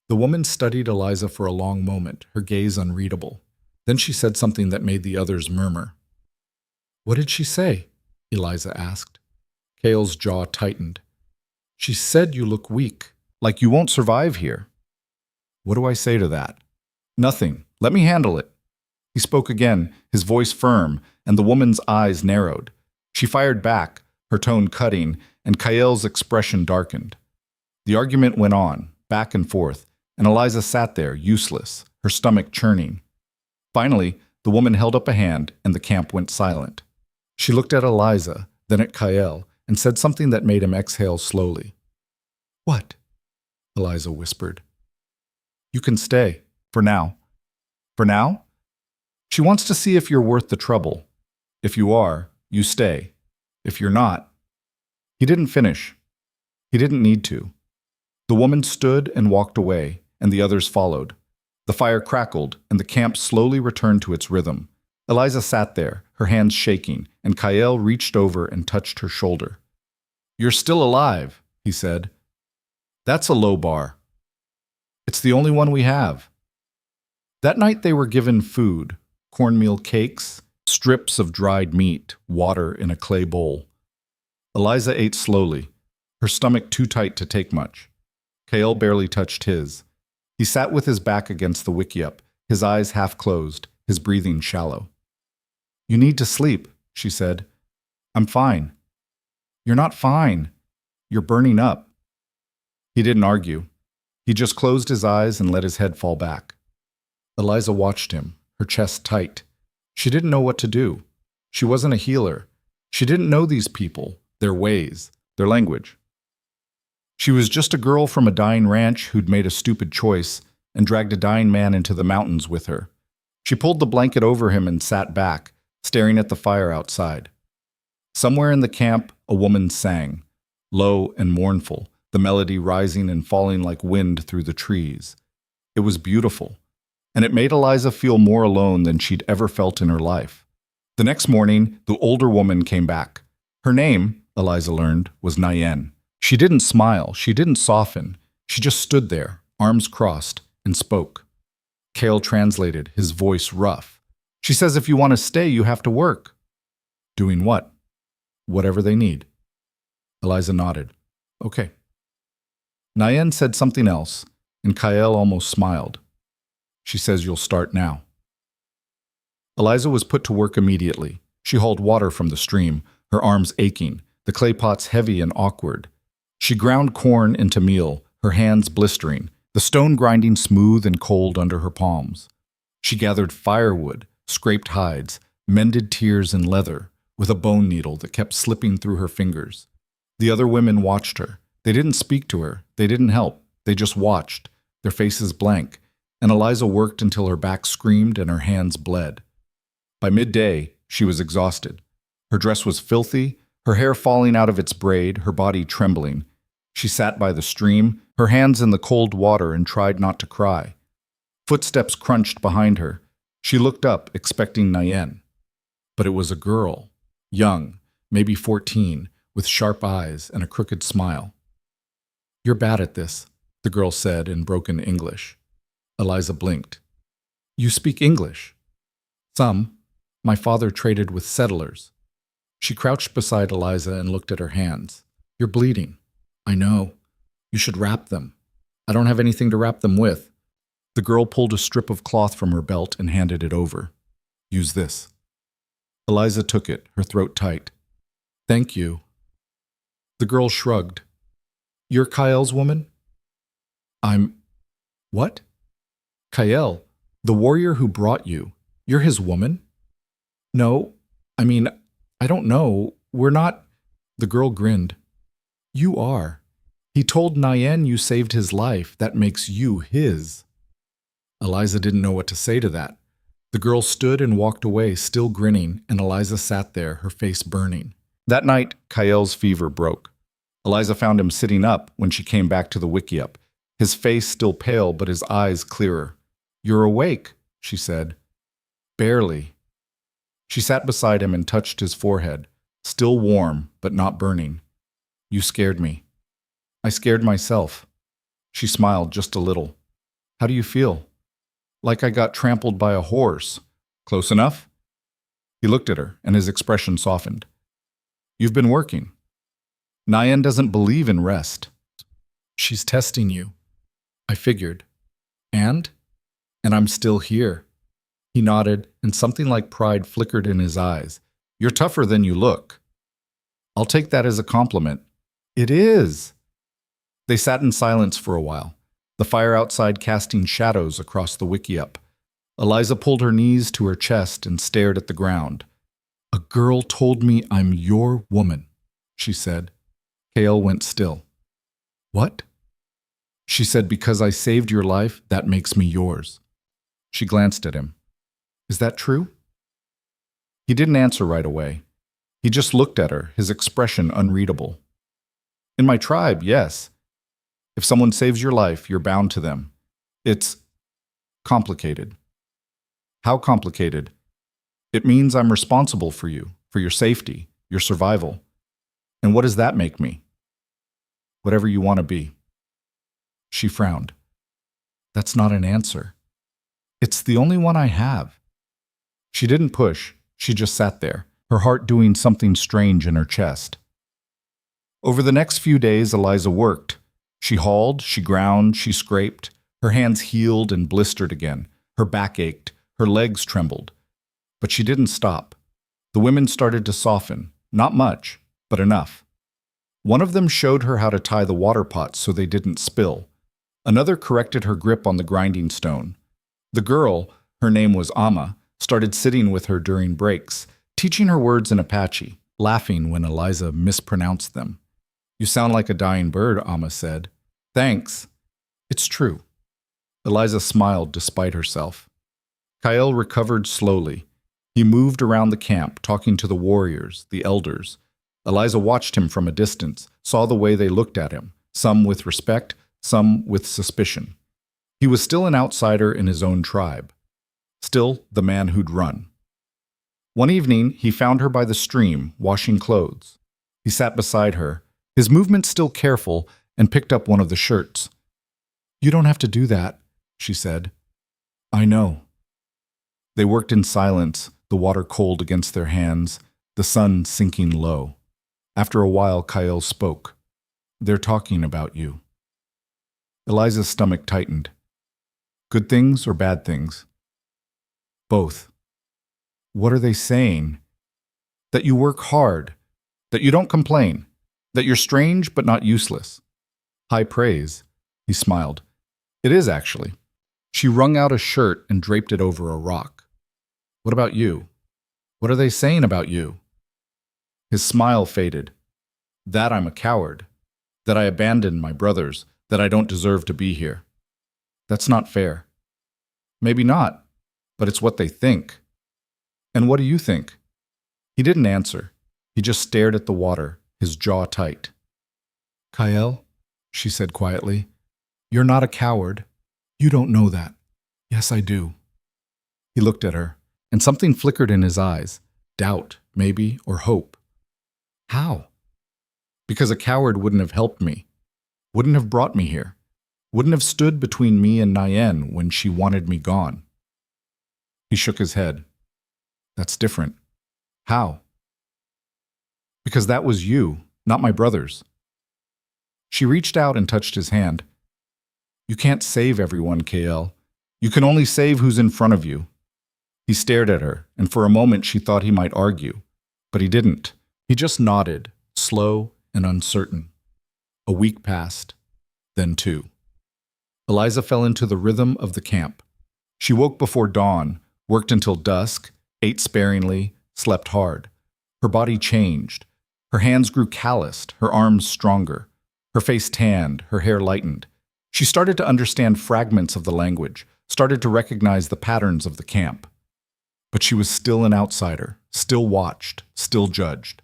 The woman studied Eliza for a long moment, her gaze unreadable. Then she said something that made the others murmur. "What did she say?" Eliza asked. Kael's jaw tightened. "She said you look weak, like you won't survive here." "What do I say to that?" "Nothing. Let me handle it." He spoke again, his voice firm, and the woman's eyes narrowed. She fired back, her tone cutting, and Kael's expression darkened. The argument went on, back and forth, and Eliza sat there, useless, her stomach churning. Finally, the woman held up a hand, and the camp went silent. She looked at Eliza, then at Kael, and said something that made him exhale slowly. "What?" Eliza whispered. "You can stay, for now." "For now?" "She wants to see if you're worth the trouble. If you are, you stay. If you're not—" He didn't finish. He didn't need to. The woman stood and walked away, and the others followed. The fire crackled, and the camp slowly returned to its rhythm. Eliza sat there, her hands shaking, and Kael reached over and touched her shoulder. "You're still alive," he said. "That's a low bar." "It's the only one we have." That night they were given food, cornmeal cakes, strips of dried meat, water in a clay bowl. Eliza ate slowly, her stomach too tight to take much. Kael barely touched his. He sat with his back against the wickiup, his eyes half closed, his breathing shallow. "You need to sleep," she said. "I'm fine." "You're not fine. You're burning up." He didn't argue. He just closed his eyes and let his head fall back. Eliza watched him, her chest tight. She didn't know what to do. She wasn't a healer. She didn't know these people, their ways, their language. She was just a girl from a dying ranch who'd made a stupid choice and dragged a dying man into the mountains with her. She pulled the blanket over him and sat back, staring at the fire outside. Somewhere in the camp, a woman sang, low and mournful, the melody rising and falling like wind through the trees. It was beautiful, and it made Eliza feel more alone than she'd ever felt in her life. The next morning, the older woman came back. Her name, Eliza learned, was Nayen. She didn't smile, she didn't soften. She just stood there, arms crossed, and spoke. Kael translated, his voice rough. "She says if you want to stay, you have to work." "Doing what?" "Whatever they need." Eliza nodded. "Okay." Nayen said something else, and Kael almost smiled. "She says you'll start now." Eliza was put to work immediately. She hauled water from the stream, her arms aching, the clay pots heavy and awkward. She ground corn into meal, her hands blistering, the stone grinding smooth and cold under her palms. She gathered firewood, scraped hides, mended tears in leather, with a bone needle that kept slipping through her fingers. The other women watched her. They didn't speak to her. They didn't help. They just watched, their faces blank, and Eliza worked until her back screamed and her hands bled. By midday, she was exhausted. Her dress was filthy, her hair falling out of its braid, her body trembling. She sat by the stream, her hands in the cold water, and tried not to cry. Footsteps crunched behind her. She looked up, expecting Nayen. But it was a girl, young, maybe 14, with sharp eyes and a crooked smile. "You're bad at this," the girl said in broken English. Eliza blinked. "You speak English?" "Some. My father traded with settlers." She crouched beside Eliza and looked at her hands. "You're bleeding." "I know." You should wrap them. I don't have anything to wrap them with. The girl pulled a strip of cloth from her belt and handed it over. Use this. Eliza took it, her throat tight. Thank you. The girl shrugged. You're Kael's woman? What? Kael, the warrior who brought you. You're his woman? No, I don't know. We're not. The girl grinned. You are. He told Nayen you saved his life. That makes you his. Eliza didn't know what to say to that. The girl stood and walked away, still grinning, and Eliza sat there, her face burning. That night, Kael's fever broke. Eliza found him sitting up when she came back to the wickiup, his face still pale but his eyes clearer. You're awake, she said. Barely. She sat beside him and touched his forehead, still warm but not burning. You scared me. I scared myself. She smiled just a little. How do you feel? Like I got trampled by a horse. Close enough? He looked at her, and his expression softened. You've been working. Nayen doesn't believe in rest. She's testing you. I figured. And I'm still here. He nodded, and something like pride flickered in his eyes. You're tougher than you look. I'll take that as a compliment. It is. They sat in silence for a while, the fire outside casting shadows across the wickiup. Eliza pulled her knees to her chest and stared at the ground. A girl told me I'm your woman, she said. Kael went still. What? She said, because I saved your life, that makes me yours. She glanced at him. Is that true? He didn't answer right away. He just looked at her, his expression unreadable. In my tribe, yes. If someone saves your life, you're bound to them. It's complicated. How complicated? It means I'm responsible for you, for your safety, your survival. And what does that make me? Whatever you want to be. She frowned. That's not an answer. It's the only one I have. She didn't push. She just sat there, her heart doing something strange in her chest. Over the next few days, Eliza worked. She hauled, she ground, she scraped. Her hands healed and blistered again. Her back ached. Her legs trembled. But she didn't stop. The women started to soften. Not much, but enough. One of them showed her how to tie the water pots so they didn't spill. Another corrected her grip on the grinding stone. The girl, her name was Amma, started sitting with her during breaks, teaching her words in Apache, laughing when Eliza mispronounced them. You sound like a dying bird, Amma said. Thanks. It's true. Eliza smiled despite herself. Kael recovered slowly. He moved around the camp, talking to the warriors, the elders. Eliza watched him from a distance, saw the way they looked at him, some with respect, some with suspicion. He was still an outsider in his own tribe. Still the man who'd run. One evening, he found her by the stream, washing clothes. He sat beside her, his movements still careful, and picked up one of the shirts. You don't have to do that, she said. I know. They worked in silence, the water cold against their hands, the sun sinking low. After a while, Kael spoke. They're talking about you. Eliza's stomach tightened. Good things or bad things? Both. What are they saying? That you work hard, that you don't complain, that you're strange but not useless. High praise. He smiled. It is, actually. She wrung out a shirt and draped it over a rock. What about you? What are they saying about you? His smile faded. That I'm a coward, that I abandoned my brothers, that I don't deserve to be here. That's not fair. Maybe not, but it's what they think. And what do you think? He didn't answer. He just stared at the water, his jaw tight. Kael, she said quietly, you're not a coward. You don't know that. Yes, I do. He looked at her, and something flickered in his eyes. Doubt, maybe, or hope. How? Because a coward wouldn't have helped me, wouldn't have brought me here, wouldn't have stood between me and Nayen when she wanted me gone. He shook his head. That's different. How? Because that was you, not my brothers. She reached out and touched his hand. You can't save everyone, KL. You can only save who's in front of you. He stared at her, and for a moment she thought he might argue. But he didn't. He just nodded, slow and uncertain. A week passed, then two. Eliza fell into the rhythm of the camp. She woke before dawn, worked until dusk, ate sparingly, slept hard. Her body changed. Her hands grew calloused, her arms stronger. Her face tanned, her hair lightened. She started to understand fragments of the language, started to recognize the patterns of the camp. But she was still an outsider, still watched, still judged.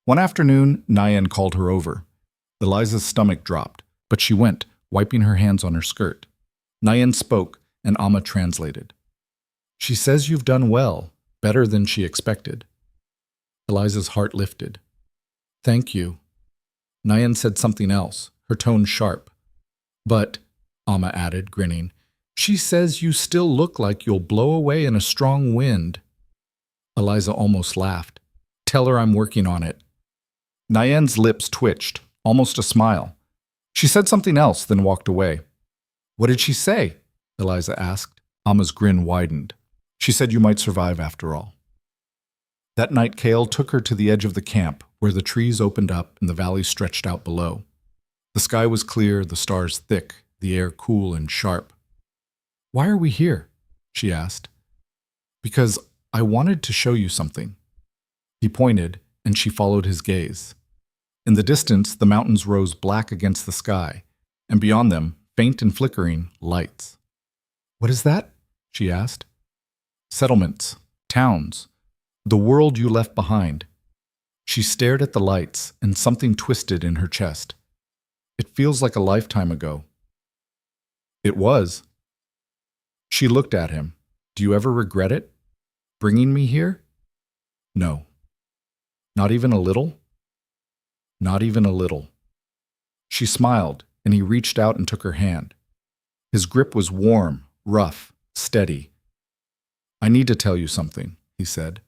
One afternoon, Nayan called her over. Eliza's stomach dropped, but she went, wiping her hands on her skirt. Nayan spoke, and Amma translated. She says you've done well, better than she expected. Eliza's heart lifted. Thank you. Nayan said something else, her tone sharp. But, Amma added, grinning, she says you still look like you'll blow away in a strong wind. Eliza almost laughed. Tell her I'm working on it. Nayan's lips twitched, almost a smile. She said something else, then walked away. What did she say? Eliza asked. Amma's grin widened. She said you might survive after all. That night, Kale took her to the edge of the camp, where the trees opened up and the valley stretched out below. The sky was clear, the stars thick, the air cool and sharp. Why are we here? She asked. Because I wanted to show you something. He pointed, and she followed his gaze. In the distance, the mountains rose black against the sky, and beyond them, faint and flickering, lights. What is that? She asked. Settlements, towns, the world you left behind. She stared at the lights, and something twisted in her chest. It feels like a lifetime ago. It was. She looked at him. Do you ever regret it? Bringing me here? No. Not even a little? Not even a little. She smiled, and he reached out and took her hand. His grip was warm, rough, steady. I need to tell you something, he said.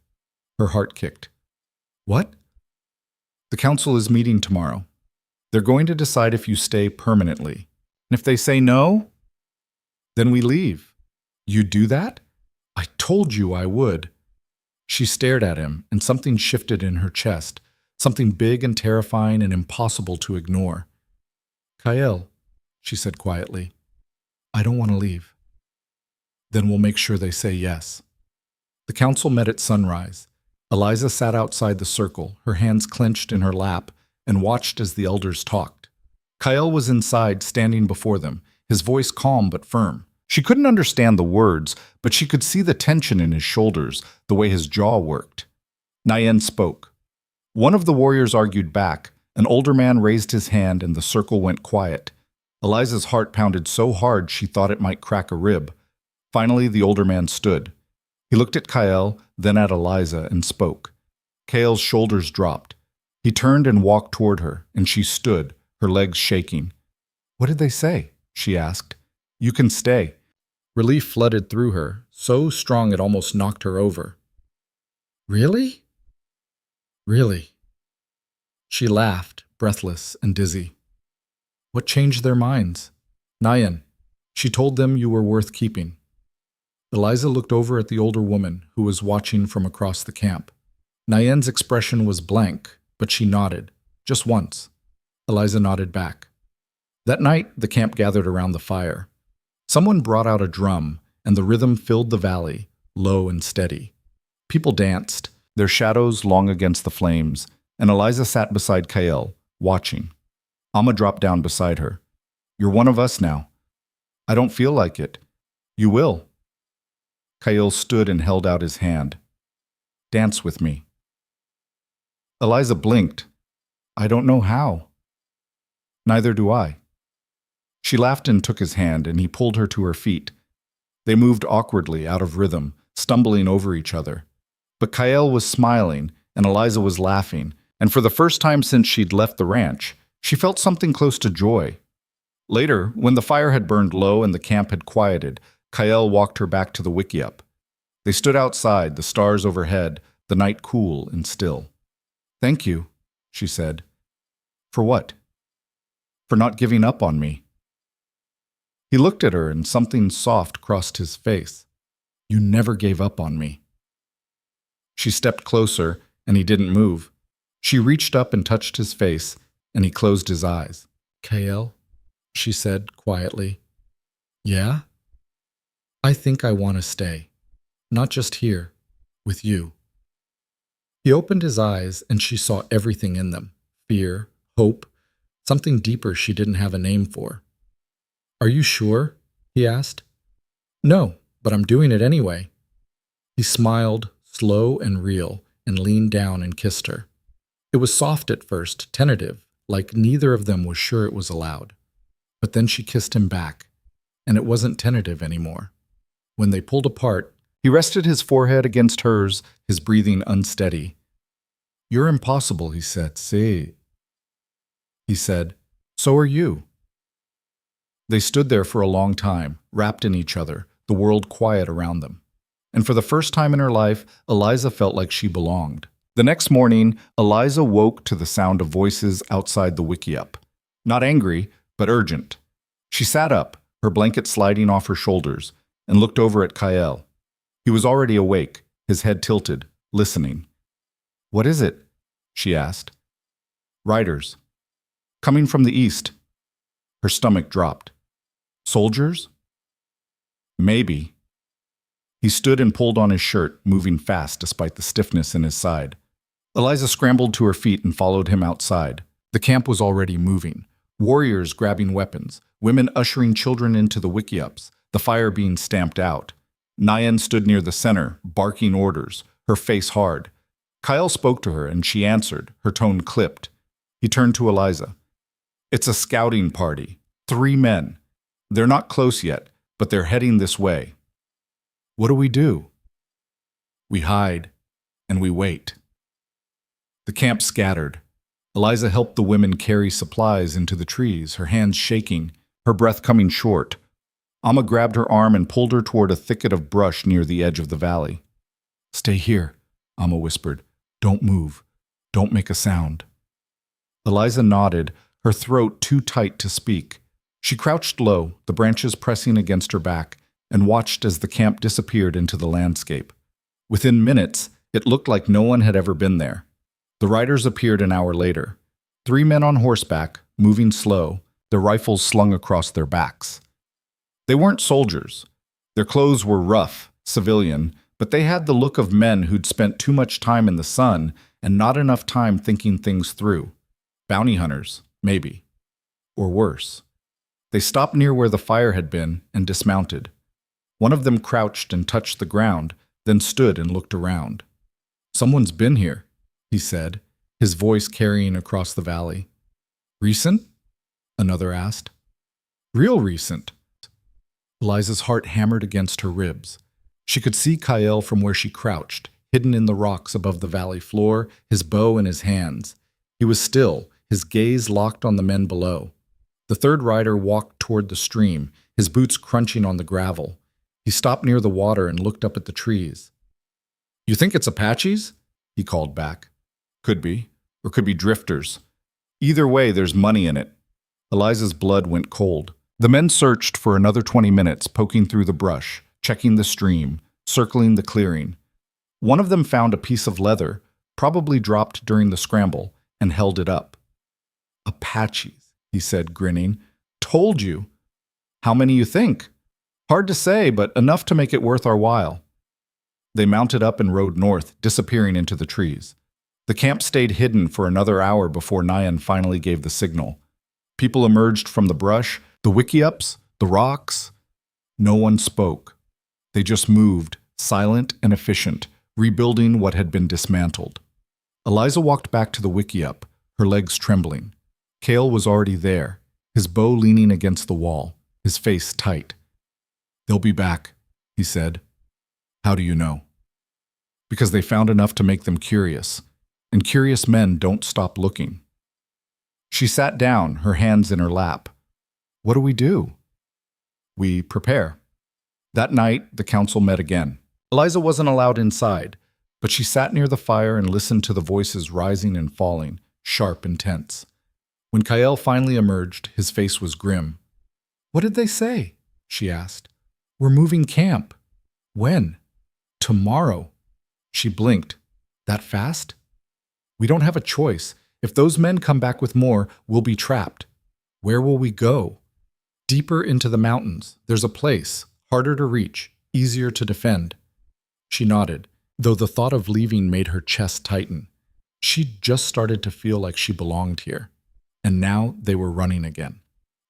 Her heart kicked. What? The council is meeting tomorrow. They're going to decide if you stay permanently. And if they say no, then we leave. You do that? I told you I would. She stared at him, and something shifted in her chest, something big and terrifying and impossible to ignore. Kael, she said quietly, I don't want to leave. Then we'll make sure they say yes. The council met at sunrise. Eliza sat outside the circle, her hands clenched in her lap, and watched as the elders talked. Kael was inside, standing before them, his voice calm but firm. She couldn't understand the words, but she could see the tension in his shoulders, the way his jaw worked. Nayan spoke. One of the warriors argued back. An older man raised his hand, and the circle went quiet. Eliza's heart pounded so hard she thought it might crack a rib. Finally, the older man stood. He looked at Kael, then at Eliza, and spoke. Kael's shoulders dropped. He turned and walked toward her, and she stood, her legs shaking. What did they say? She asked. You can stay. Relief flooded through her, so strong it almost knocked her over. Really? Really? She laughed, breathless and dizzy. What changed their minds? Nayan, she told them you were worth keeping. Eliza looked over at the older woman, who was watching from across the camp. Nayan's expression was blank, but she nodded, just once. Eliza nodded back. That night, the camp gathered around the fire. Someone brought out a drum, and the rhythm filled the valley, low and steady. People danced, their shadows long against the flames, and Eliza sat beside Kael, watching. Amma dropped down beside her. You're one of us now. I don't feel like it. You will. Kael stood and held out his hand. Dance with me. Eliza blinked. I don't know how. Neither do I. She laughed and took his hand, and he pulled her to her feet. They moved awkwardly, out of rhythm, stumbling over each other. But Kael was smiling, and Eliza was laughing, and for the first time since she'd left the ranch, she felt something close to joy. Later, when the fire had burned low and the camp had quieted, Kael walked her back to the wickiup. They stood outside, the stars overhead, the night cool and still. Thank you, she said. For what? for not giving up on me." He looked at her and something soft crossed his face. "You never gave up on me." She stepped closer, and he didn't move. She reached up and touched his face, and he closed his eyes. "Kael," she said quietly. "Yeah? I think I want to stay. Not just here, with you." He opened his eyes, and she saw everything in them. Fear, hope, something deeper she didn't have a name for. "Are you sure?" he asked. "No, but I'm doing it anyway." He smiled, slow and real, and leaned down and kissed her. It was soft at first, tentative, like neither of them was sure it was allowed. But then she kissed him back, and it wasn't tentative anymore. When they pulled apart, he rested his forehead against hers, his breathing unsteady. "You're impossible," he said. "See." He said, "So are you." They stood there for a long time, wrapped in each other, the world quiet around them. And for the first time in her life, Eliza felt like she belonged. The next morning, Eliza woke to the sound of voices outside the wickiup. Not angry, but urgent. She sat up, her blanket sliding off her shoulders, and looked over at Kael. He was already awake, his head tilted, listening. "What is it?" she asked. "Riders. Coming from the east." Her stomach dropped. "Soldiers?" "Maybe." He stood and pulled on his shirt, moving fast despite the stiffness in his side. Eliza scrambled to her feet and followed him outside. The camp was already moving. Warriors grabbing weapons, women ushering children into the wickiups, the fire being stamped out. Nyan stood near the center, barking orders, her face hard. Kyle spoke to her, and she answered, her tone clipped. He turned to Eliza. "It's a scouting party. 3 men. They're not close yet, but they're heading this way." "What do we do?" "We hide, and we wait." The camp scattered. Eliza helped the women carry supplies into the trees, her hands shaking, her breath coming short. Amma grabbed her arm and pulled her toward a thicket of brush near the edge of the valley. "Stay here," Amma whispered. "Don't move. Don't make a sound." Eliza nodded, her throat too tight to speak. She crouched low, the branches pressing against her back, and watched as the camp disappeared into the landscape. Within minutes, it looked like no one had ever been there. The riders appeared an hour later. 3 men on horseback, moving slow, their rifles slung across their backs. They weren't soldiers. Their clothes were rough, civilian, but they had the look of men who'd spent too much time in the sun and not enough time thinking things through. Bounty hunters, maybe. Or worse. They stopped near where the fire had been and dismounted. One of them crouched and touched the ground, then stood and looked around. "Someone's been here," he said, his voice carrying across the valley. "Recent?" another asked. "Real recent." Eliza's heart hammered against her ribs. She could see Kael from where she crouched, hidden in the rocks above the valley floor, his bow in his hands. He was still, his gaze locked on the men below. The third rider walked toward the stream, his boots crunching on the gravel. He stopped near the water and looked up at the trees. "You think it's Apaches?" he called back. "Could be, or could be drifters. Either way, there's money in it." Eliza's blood went cold. The men searched for another 20 minutes, poking through the brush, checking the stream, circling the clearing. One of them found a piece of leather, probably dropped during the scramble, and held it up. "Apaches," he said, grinning. "Told you." "How many you think?" "Hard to say, but enough to make it worth our while." They mounted up and rode north, disappearing into the trees. The camp stayed hidden for another hour before Nyan finally gave the signal. People emerged from the brush, the wickiups, the rocks. No one spoke. They just moved, silent and efficient, rebuilding what had been dismantled. Eliza walked back to the wickiup, her legs trembling. Kael was already there, his bow leaning against the wall, his face tight. "They'll be back," he said. "How do you know?" "Because they found enough to make them curious, and curious men don't stop looking." She sat down, her hands in her lap. "What do we do?" "We prepare." That night, the council met again. Eliza wasn't allowed inside, but she sat near the fire and listened to the voices rising and falling, sharp and tense. When Kael finally emerged, his face was grim. "What did they say?" she asked. "We're moving camp." "When?" "Tomorrow." She blinked. "That fast?" "We don't have a choice. If those men come back with more, we'll be trapped." "Where will we go?" "Deeper into the mountains. There's a place, harder to reach, easier to defend." She nodded, though the thought of leaving made her chest tighten. She'd just started to feel like she belonged here, and now they were running again.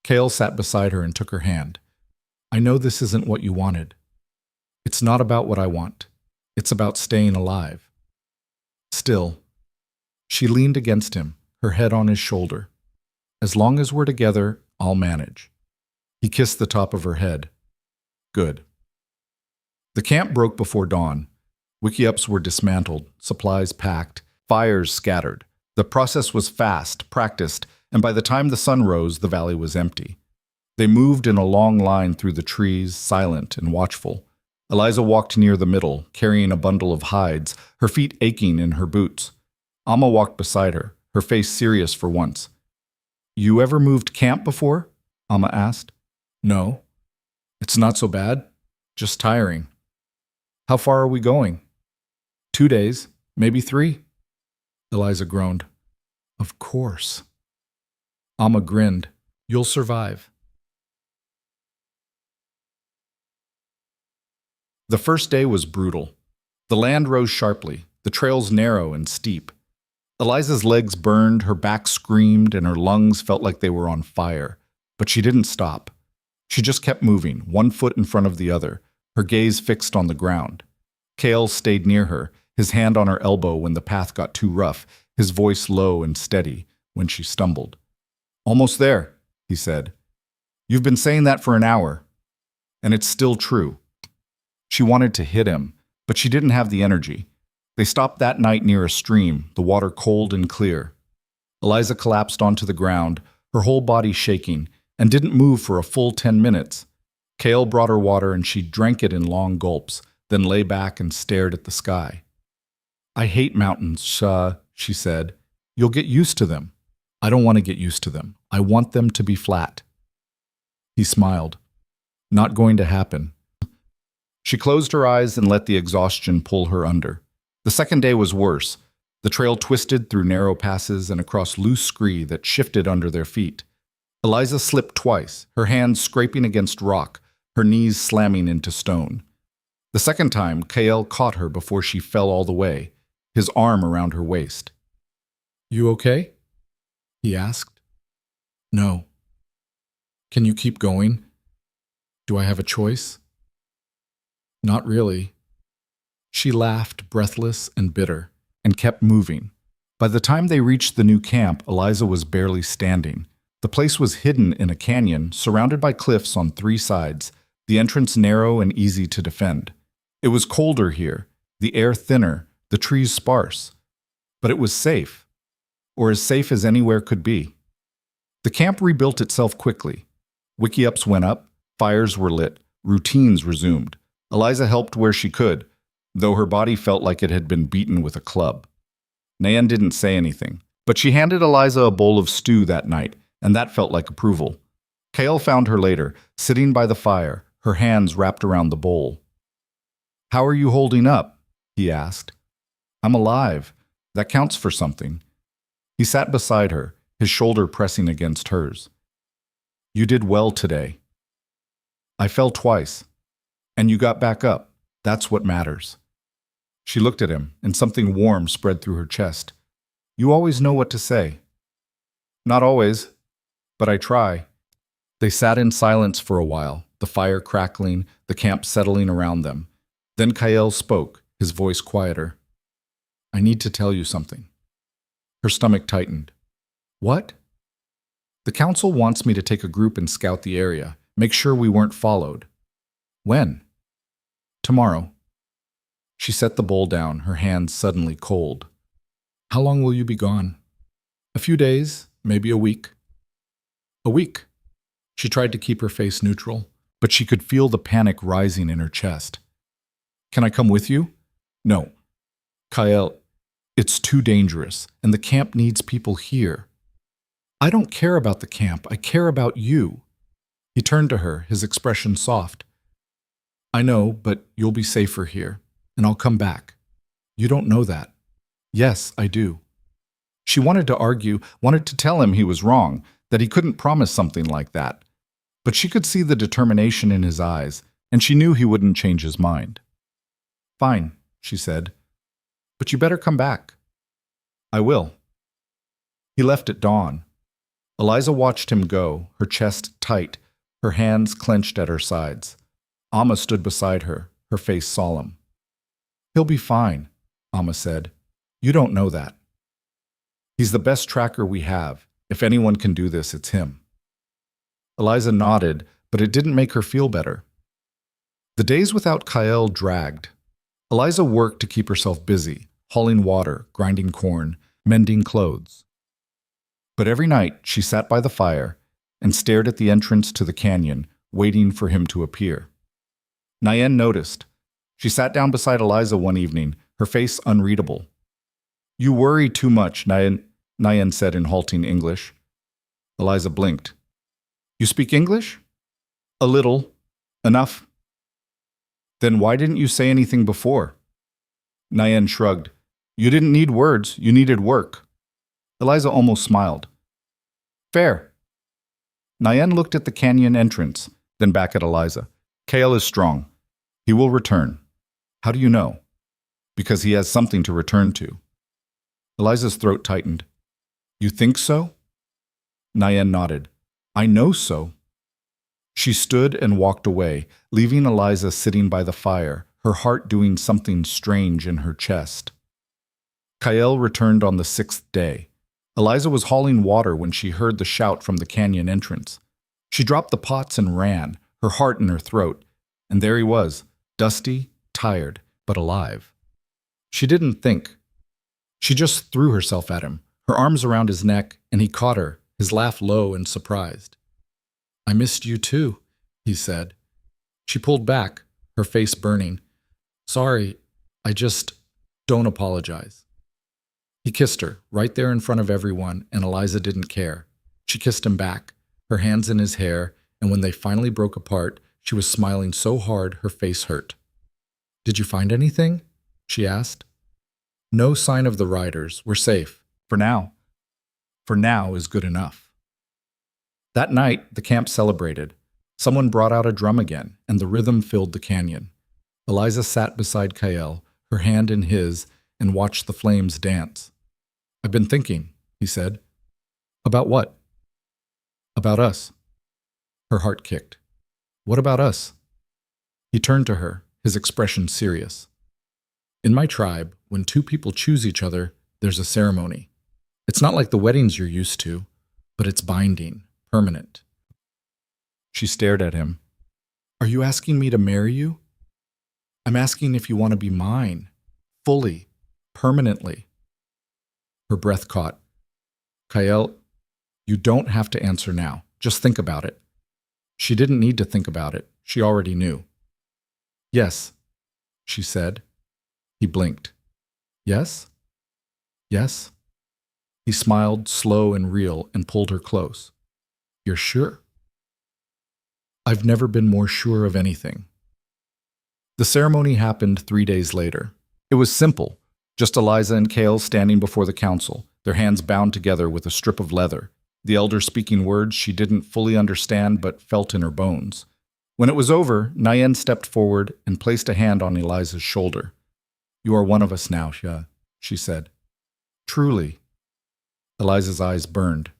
Kael sat beside her and took her hand. "I know this isn't what you wanted. It's not about what I want. It's about staying alive." Still, she leaned against him, her head on his shoulder. "As long as we're together, I'll manage." He kissed the top of her head. "Good." The camp broke before dawn. Wiki-ups were dismantled, supplies packed, fires scattered. The process was fast, practiced, and by the time the sun rose, the valley was empty. They moved in a long line through the trees, silent and watchful. Eliza walked near the middle, carrying a bundle of hides, her feet aching in her boots. Amma walked beside her, her face serious for once. "You ever moved camp before?" Amma asked. "No." "It's not so bad. Just tiring." "How far are we going?" 2 days, maybe 3. Eliza groaned. "Of course." Amma grinned. "You'll survive." The first day was brutal. The land rose sharply, the trails narrow and steep. Eliza's legs burned, her back screamed, and her lungs felt like they were on fire. But she didn't stop. She just kept moving, one foot in front of the other, her gaze fixed on the ground. Kael stayed near her, his hand on her elbow when the path got too rough, his voice low and steady when she stumbled. "Almost there," he said. "You've been saying that for an hour, and it's still true." She wanted to hit him, but she didn't have the energy. They stopped that night near a stream, the water cold and clear. Eliza collapsed onto the ground, her whole body shaking, and didn't move for a full 10 minutes. Kael brought her water and she drank it in long gulps, then lay back and stared at the sky. "I hate mountains, she said. "You'll get used to them." "I don't want to get used to them. I want them to be flat." He smiled. "Not going to happen." She closed her eyes and let the exhaustion pull her under. The second day was worse. The trail twisted through narrow passes and across loose scree that shifted under their feet. Eliza slipped twice, her hands scraping against rock, her knees slamming into stone. The second time, Kael caught her before she fell all the way, his arm around her waist. "You okay?" he asked. "No." "Can you keep going? Do I have a choice?" "Not really." She laughed, breathless and bitter, and kept moving. By the time they reached the new camp, Eliza was barely standing. The place was hidden in a canyon, surrounded by cliffs on 3 sides, the entrance narrow and easy to defend. It was colder here, the air thinner, the trees sparse. But it was safe, or as safe as anywhere could be. The camp rebuilt itself quickly. Wiki-ups went up, fires were lit, routines resumed. Eliza helped where she could, though her body felt like it had been beaten with a club. Nayan didn't say anything, but she handed Eliza a bowl of stew that night, and that felt like approval. Kael found her later, sitting by the fire, her hands wrapped around the bowl. "How are you holding up?" he asked. "I'm alive. That counts for something." He sat beside her, his shoulder pressing against hers. "You did well today." "I fell twice. And you got back up. That's what matters." She looked at him, and something warm spread through her chest. "You always know what to say." "Not always, but I try." They sat in silence for a while, the fire crackling, the camp settling around them. Then Kael spoke, his voice quieter. "I need to tell you something." Her stomach tightened. "What?" "The council wants me to take a group and scout the area, make sure we weren't followed." "When?" "Tomorrow." She set the bowl down, her hands suddenly cold. "How long will you be gone?" "A few days, maybe a week." "A week." She tried to keep her face neutral, but she could feel the panic rising in her chest. "Can I come with you?" "No." "Kael, it's too dangerous, and the camp needs people here." I don't care about the camp. I care about you. He turned to her, his expression soft. I know, but you'll be safer here, and I'll come back. You don't know that. Yes, I do. She wanted to argue, wanted to tell him he was wrong, that he couldn't promise something like that. But she could see the determination in his eyes, and she knew he wouldn't change his mind. Fine, she said. But you better come back. I will. He left at dawn. Eliza watched him go, her chest tight, her hands clenched at her sides. Amma stood beside her, her face solemn. He'll be fine, Amma said. You don't know that. He's the best tracker we have. If anyone can do this, it's him. Eliza nodded, but it didn't make her feel better. The days without Kael dragged. Eliza worked to keep herself busy, hauling water, grinding corn, mending clothes. But every night she sat by the fire and stared at the entrance to the canyon, waiting for him to appear. Nayen noticed. She sat down beside Eliza one evening, her face unreadable. You worry too much, Nayen said in halting English. Eliza blinked. You speak English? A little. Enough. Then why didn't you say anything before? Nayen shrugged. You didn't need words, you needed work. Eliza almost smiled. Fair. Nayen looked at the canyon entrance, then back at Eliza. Kael is strong. He will return. How do you know? Because he has something to return to. Eliza's throat tightened. You think so? Nayen nodded. I know so. She stood and walked away, leaving Eliza sitting by the fire, her heart doing something strange in her chest. Kael returned on the 6th day. Eliza was hauling water when she heard the shout from the canyon entrance. She dropped the pots and ran, her heart in her throat, and there he was, dusty, tired, but alive. She didn't think. She just threw herself at him, her arms around his neck, and he caught her, his laugh low and surprised. I missed you too, he said. She pulled back, her face burning. Sorry, don't apologize. He kissed her, right there in front of everyone, and Eliza didn't care. She kissed him back, her hands in his hair, and when they finally broke apart, she was smiling so hard her face hurt. Did you find anything? She asked. No sign of the riders. We're safe. For now. For now is good enough. That night, the camp celebrated. Someone brought out a drum again, and the rhythm filled the canyon. Eliza sat beside Kael, her hand in his, and watched the flames dance. I've been thinking, he said. About what? About us. Her heart kicked. What about us? He turned to her, his expression serious. In my tribe, when two people choose each other, there's a ceremony. It's not like the weddings you're used to, but it's binding, permanent. She stared at him. Are you asking me to marry you? I'm asking if you want to be mine, fully, permanently. Her breath caught. Kael, you don't have to answer now. Just think about it. She didn't need to think about it. She already knew. Yes, she said. He blinked. Yes? Yes? He smiled, slow and real, and pulled her close. You're sure? I've never been more sure of anything. The ceremony happened 3 days later. It was simple, just Eliza and Kael standing before the council, their hands bound together with a strip of leather, the elder speaking words she didn't fully understand but felt in her bones. When it was over, Nayen stepped forward and placed a hand on Eliza's shoulder. You are one of us now, she said. Truly. Eliza's eyes burned.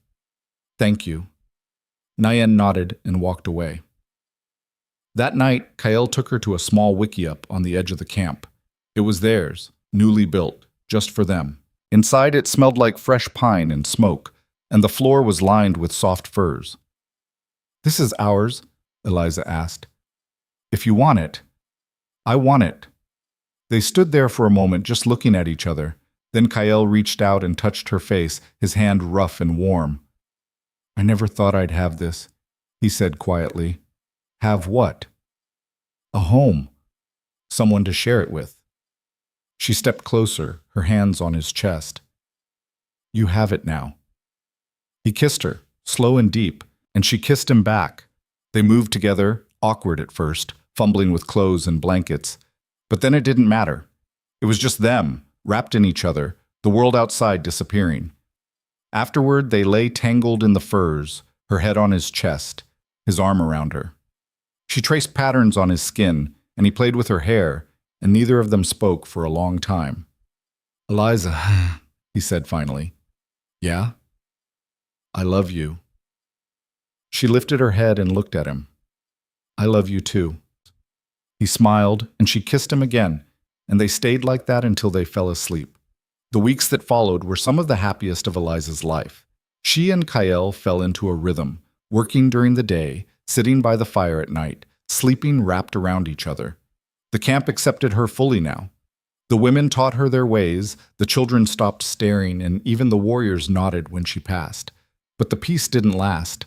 Thank you. Nayen nodded and walked away. That night, Kael took her to a small wickiup on the edge of the camp. It was theirs, newly built, just for them. Inside it smelled like fresh pine and smoke, and the floor was lined with soft furs. This is ours, Eliza asked. If you want it. I want it. They stood there for a moment just looking at each other. Then Kael reached out and touched her face, his hand rough and warm. I never thought I'd have this, he said quietly. Have what? A home. Someone to share it with. She stepped closer, her hands on his chest. You have it now. He kissed her, slow and deep, and she kissed him back. They moved together, awkward at first, fumbling with clothes and blankets. But then it didn't matter. It was just them, wrapped in each other, the world outside disappearing. Afterward, they lay tangled in the furs, her head on his chest, his arm around her. She traced patterns on his skin, and he played with her hair, and neither of them spoke for a long time. "Eliza," he said finally. "Yeah? I love you." She lifted her head and looked at him. "I love you too." He smiled, and she kissed him again, and they stayed like that until they fell asleep. The weeks that followed were some of the happiest of Eliza's life. She and Kyle fell into a rhythm, working during the day, sitting by the fire at night, sleeping wrapped around each other. The camp accepted her fully now. The women taught her their ways, the children stopped staring, and even the warriors nodded when she passed. But the peace didn't last.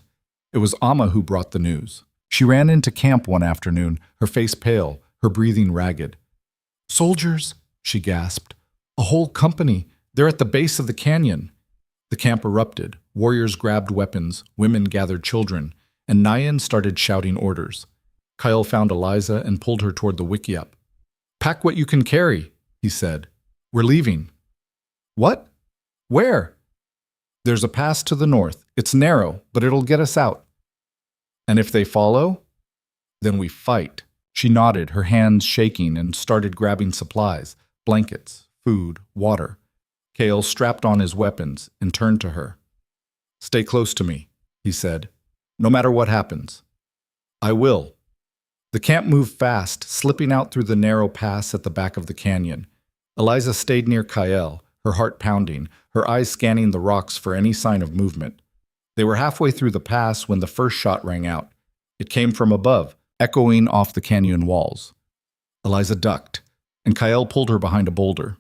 It was Amma who brought the news. She ran into camp one afternoon, her face pale, her breathing ragged. "Soldiers," she gasped. "A whole company. They're at the base of the canyon." The camp erupted. Warriors grabbed weapons, women gathered children, and Nyan started shouting orders. Kyle found Eliza and pulled her toward the wickiup. "Pack what you can carry," he said. "We're leaving." "What? Where?" "There's a pass to the north. It's narrow, but it'll get us out." "And if they follow?" "Then we fight." She nodded, her hands shaking, and started grabbing supplies, blankets, food, water. Kale strapped on his weapons and turned to her. "Stay close to me," he said, "no matter what happens." "I will." The camp moved fast, slipping out through the narrow pass at the back of the canyon. Eliza stayed near Kyle, her heart pounding, her eyes scanning the rocks for any sign of movement. They were halfway through the pass when the first shot rang out. It came from above, echoing off the canyon walls. Eliza ducked, and Kyle pulled her behind a boulder.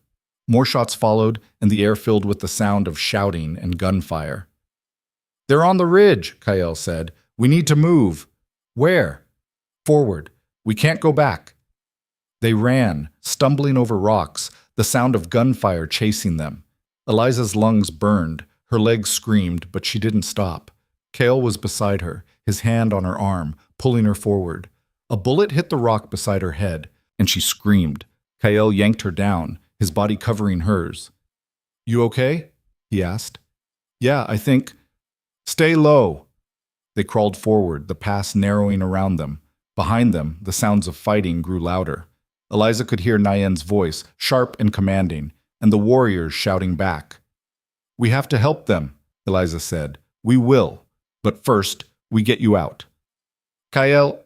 More shots followed, and the air filled with the sound of shouting and gunfire. "They're on the ridge," Kyle said. "We need to move." "Where?" "Forward. We can't go back." They ran, stumbling over rocks, the sound of gunfire chasing them. Eliza's lungs burned, her legs screamed, but she didn't stop. Kale was beside her, his hand on her arm, pulling her forward. A bullet hit the rock beside her head, and she screamed. Kyle yanked her down, his body covering hers. "You okay?" he asked. "Yeah, I think." "Stay low." They crawled forward, the pass narrowing around them. Behind them, the sounds of fighting grew louder. Eliza could hear Nyan's voice, sharp and commanding, and the warriors shouting back. "We have to help them," Eliza said. "We will. But first, we get you out." "Kyle."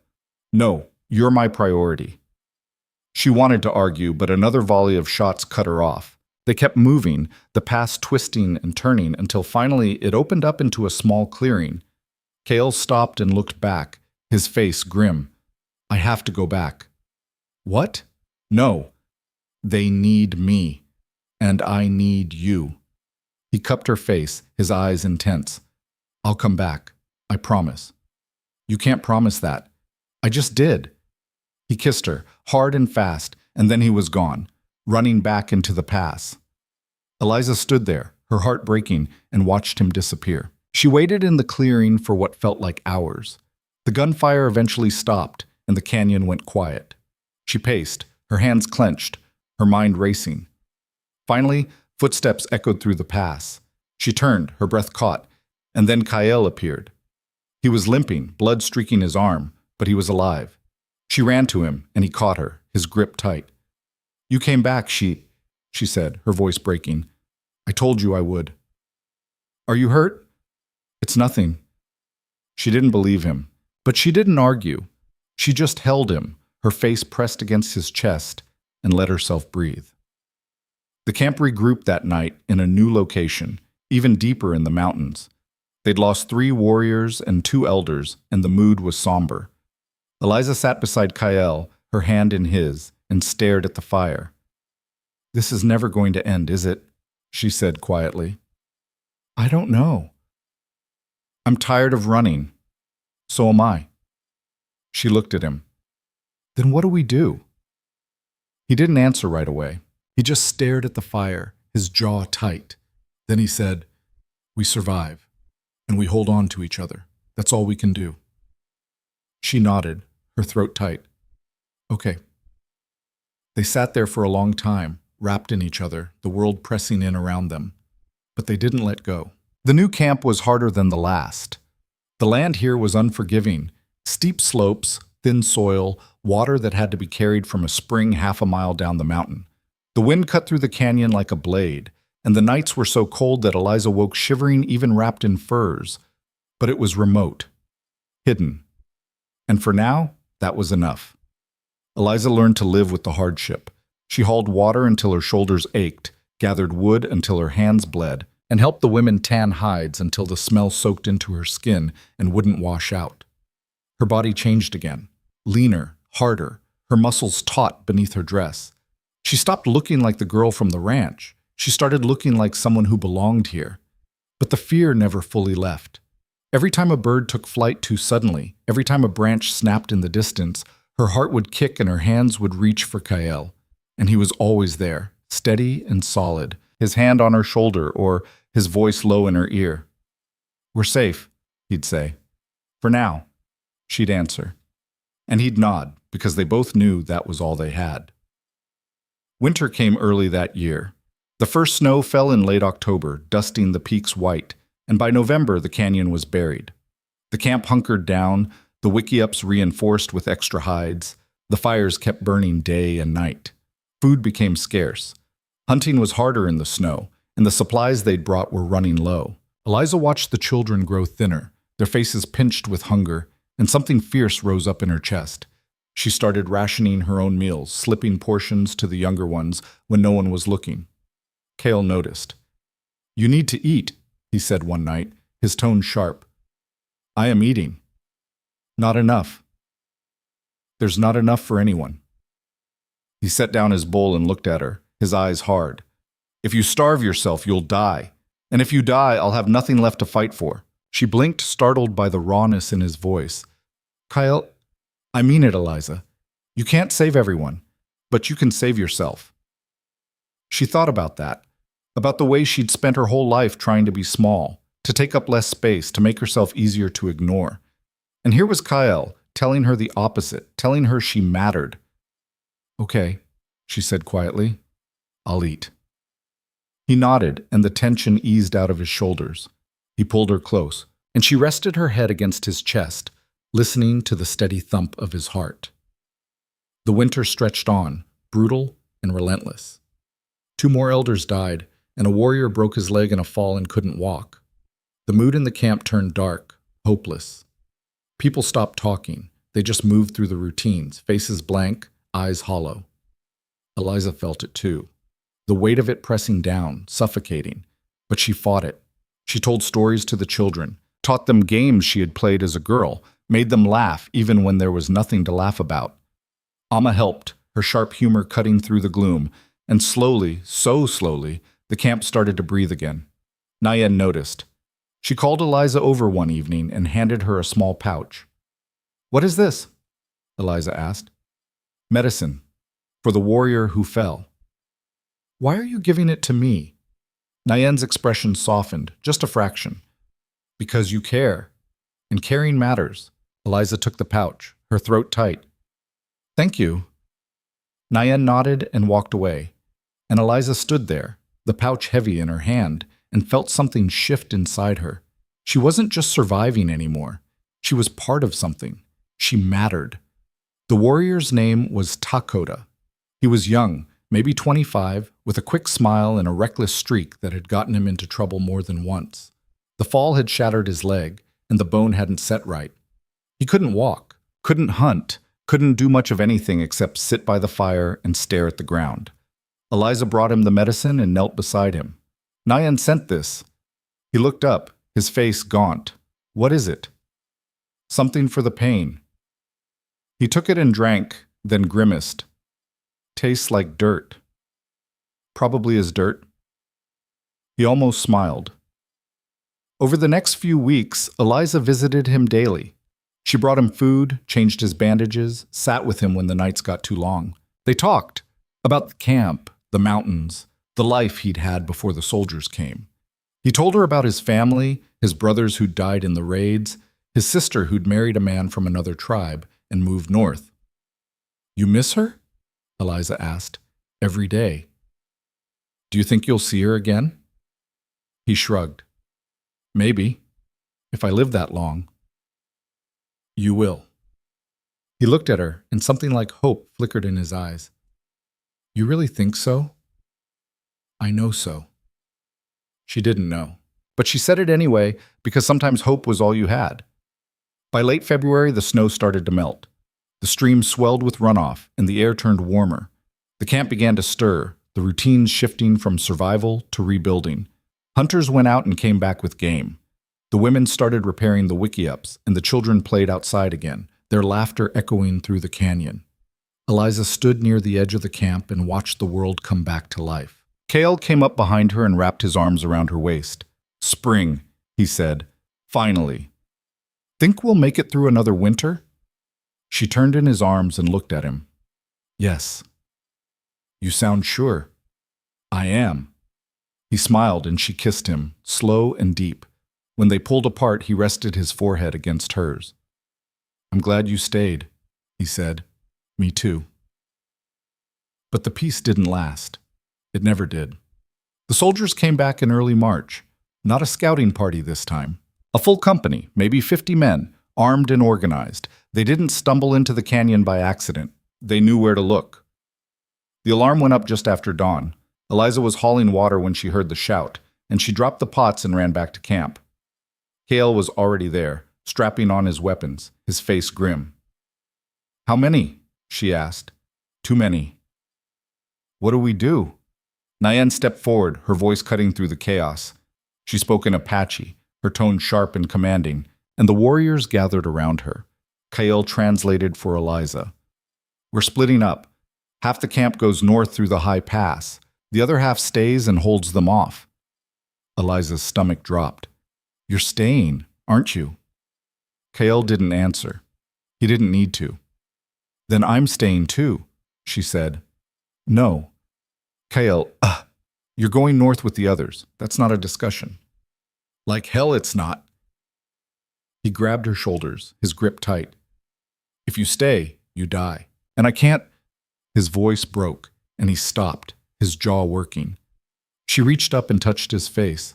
"No, you're my priority." She wanted to argue, but another volley of shots cut her off. They kept moving, the pass twisting and turning, until finally it opened up into a small clearing. Kale stopped and looked back, his face grim. "I have to go back." "What?" "No. They need me. And I need you." He cupped her face, his eyes intense. "I'll come back. I promise." "You can't promise that." "I just did." He kissed her, hard and fast, and then he was gone, running back into the pass. Eliza stood there, her heart breaking, and watched him disappear. She waited in the clearing for what felt like hours. The gunfire eventually stopped, and the canyon went quiet. She paced, her hands clenched, her mind racing. Finally, footsteps echoed through the pass. She turned, her breath caught, and then Kyle appeared. He was limping, blood streaking his arm, but he was alive. She ran to him, and he caught her, his grip tight. "You came back," she said, her voice breaking. "I told you I would." "Are you hurt?" "It's nothing." She didn't believe him, but she didn't argue. She just held him, her face pressed against his chest, and let herself breathe. The camp regrouped that night in a new location, even deeper in the mountains. They'd lost 3 warriors and 2 elders, and the mood was somber. Eliza sat beside Kyle, her hand in his, and stared at the fire. "This is never going to end, is it?" she said quietly. "I don't know." "I'm tired of running." "So am I." She looked at him. "Then what do we do?" He didn't answer right away. He just stared at the fire, his jaw tight. Then he said, "We survive." and we hold on to each other. That's all we can do. She nodded, her throat tight. Okay. They sat there for a long time, wrapped in each other, the world pressing in around them. But they didn't let go. The new camp was harder than the last. The land here was unforgiving. Steep slopes, thin soil, water that had to be carried from a spring half a mile down the mountain. The wind cut through the canyon like a blade, and the nights were so cold that Eliza woke shivering even wrapped in furs. But it was remote, hidden. And for now, that was enough. Eliza learned to live with the hardship. She hauled water until her shoulders ached, gathered wood until her hands bled, and helped the women tan hides until the smell soaked into her skin and wouldn't wash out. Her body changed again, leaner, harder, her muscles taut beneath her dress. She stopped looking like the girl from the ranch. She started looking like someone who belonged here. But the fear never fully left. Every time a bird took flight too suddenly, every time a branch snapped in the distance, her heart would kick and her hands would reach for Kael. And he was always there, steady and solid, his hand on her shoulder or his voice low in her ear. "We're safe," he'd say. "For now," she'd answer. And he'd nod, because they both knew that was all they had. Winter came early that year. The first snow fell in late October, dusting the peaks white, and by November the canyon was buried. The camp hunkered down, the wickiups reinforced with extra hides, the fires kept burning day and night. Food became scarce. Hunting was harder in the snow, and the supplies they'd brought were running low. Eliza watched the children grow thinner, their faces pinched with hunger, and something fierce rose up in her chest. She started rationing her own meals, slipping portions to the younger ones when no one was looking. Kael noticed. "You need to eat," he said one night, his tone sharp. "I am eating." "Not enough." "There's not enough for anyone." He set down his bowl and looked at her, his eyes hard. "If you starve yourself, you'll die. And if you die, I'll have nothing left to fight for." She blinked, startled by the rawness in his voice. "Kael, I mean it, Eliza. You can't save everyone, but you can save yourself." She thought about that, about the way she'd spent her whole life trying to be small, to take up less space, to make herself easier to ignore. And here was Kael, telling her the opposite, telling her she mattered. "Okay," she said quietly. "I'll eat." He nodded, and the tension eased out of his shoulders. He pulled her close, and she rested her head against his chest, listening to the steady thump of his heart. The winter stretched on, brutal and relentless. 2 more elders died, and a warrior broke his leg in a fall and couldn't walk. The mood in the camp turned dark, hopeless. People stopped talking. They just moved through the routines, faces blank, eyes hollow. Eliza felt it too. The weight of it pressing down, suffocating. But she fought it. She told stories to the children, taught them games she had played as a girl, made them laugh even when there was nothing to laugh about. Amma helped, her sharp humor cutting through the gloom, and slowly, so slowly, the camp started to breathe again. Nayen noticed. She called Eliza over one evening and handed her a small pouch. "What is this?" Eliza asked. "Medicine, for the warrior who fell." "Why are you giving it to me?" Nayen's expression softened, just a fraction. "Because you care, and caring matters." Eliza took the pouch, her throat tight. "Thank you." Nayen nodded and walked away, and Eliza stood there, the pouch heavy in her hand, and felt something shift inside her. She wasn't just surviving anymore. She was part of something. She mattered. The warrior's name was Takoda. He was young, maybe 25, with a quick smile and a reckless streak that had gotten him into trouble more than once. The fall had shattered his leg, and the bone hadn't set right. He couldn't walk, couldn't hunt, couldn't do much of anything except sit by the fire and stare at the ground. Eliza brought him the medicine and knelt beside him. "Nayen sent this." He looked up, his face gaunt. "What is it?" "Something for the pain." He took it and drank, then grimaced. "Tastes like dirt." "Probably is dirt." He almost smiled. Over the next few weeks, Eliza visited him daily. She brought him food, changed his bandages, sat with him when the nights got too long. They talked about the camp, the mountains, the life he'd had before the soldiers came. He told her about his family, his brothers who'd died in the raids, his sister who'd married a man from another tribe and moved north. "You miss her?" Eliza asked. "Every day. Do you think you'll see her again?" He shrugged. "Maybe, if I live that long." "You will." He looked at her, and something like hope flickered in his eyes. "You really think so?" "I know so." She didn't know, but she said it anyway because sometimes hope was all you had. By late February, the snow started to melt. The stream swelled with runoff, and the air turned warmer. The camp began to stir, the routines shifting from survival to rebuilding. Hunters went out and came back with game. The women started repairing the wickiups, and the children played outside again, their laughter echoing through the canyon. Eliza stood near the edge of the camp and watched the world come back to life. Cale came up behind her and wrapped his arms around her waist. "Spring," he said. "Finally. Think we'll make it through another winter?" She turned in his arms and looked at him. "Yes." "You sound sure." "I am." He smiled and she kissed him, slow and deep. When they pulled apart, he rested his forehead against hers. "I'm glad you stayed," he said. "Me too." But the peace didn't last. It never did. The soldiers came back in early March. Not a scouting party this time. A full company, maybe 50 men, armed and organized. They didn't stumble into the canyon by accident. They knew where to look. The alarm went up just after dawn. Eliza was hauling water when she heard the shout, and she dropped the pots and ran back to camp. Cale was already there, strapping on his weapons, his face grim. "How many?" she asked. "Too many." "What do we do?" Nayen stepped forward, her voice cutting through the chaos. She spoke in Apache, her tone sharp and commanding, and the warriors gathered around her. Cale translated for Eliza. "We're splitting up. Half the camp goes north through the high pass. The other half stays and holds them off." Eliza's stomach dropped. "You're staying, aren't you?" Cale didn't answer. He didn't need to. "Then I'm staying too," she said. "No." "Cale, you're going north with the others. That's not a discussion." "Like hell it's not." He grabbed her shoulders, his grip tight. "If you stay, you die. And I can't—" His voice broke, and he stopped, his jaw working. She reached up and touched his face.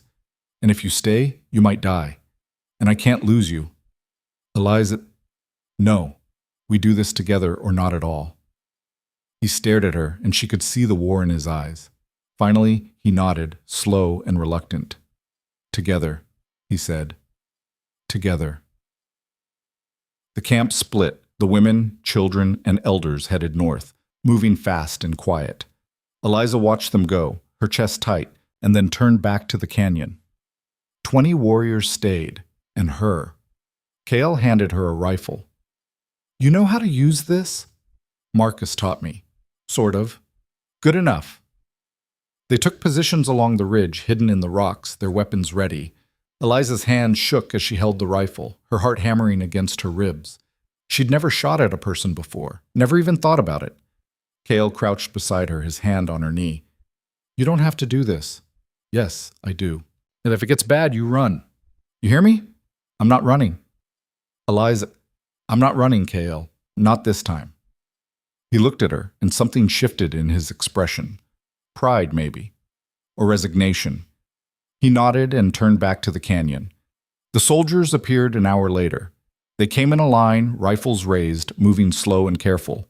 "And if you stay, you might die. And I can't lose you." "Eliza—" "No. We do this together or not at all." He stared at her, and she could see the war in his eyes. Finally, he nodded, slow and reluctant. "Together," he said. "Together." The camp split. The women, children, and elders headed north, moving fast and quiet. Eliza watched them go, her chest tight, and then turned back to the canyon. 20 warriors stayed, and her. Cale handed her a rifle. "You know how to use this?" "Marcus taught me. Sort of. Good enough." They took positions along the ridge, hidden in the rocks, their weapons ready. Eliza's hand shook as she held the rifle, her heart hammering against her ribs. She'd never shot at a person before, never even thought about it. Cale crouched beside her, his hand on her knee. "You don't have to do this." "Yes, I do. And if it gets bad, you run. You hear me? I'm not running." "Eliza—" "I'm not running, Cale. Not this time." He looked at her, and something shifted in his expression. Pride, maybe. Or resignation. He nodded and turned back to the canyon. The soldiers appeared an hour later. They came in a line, rifles raised, moving slow and careful.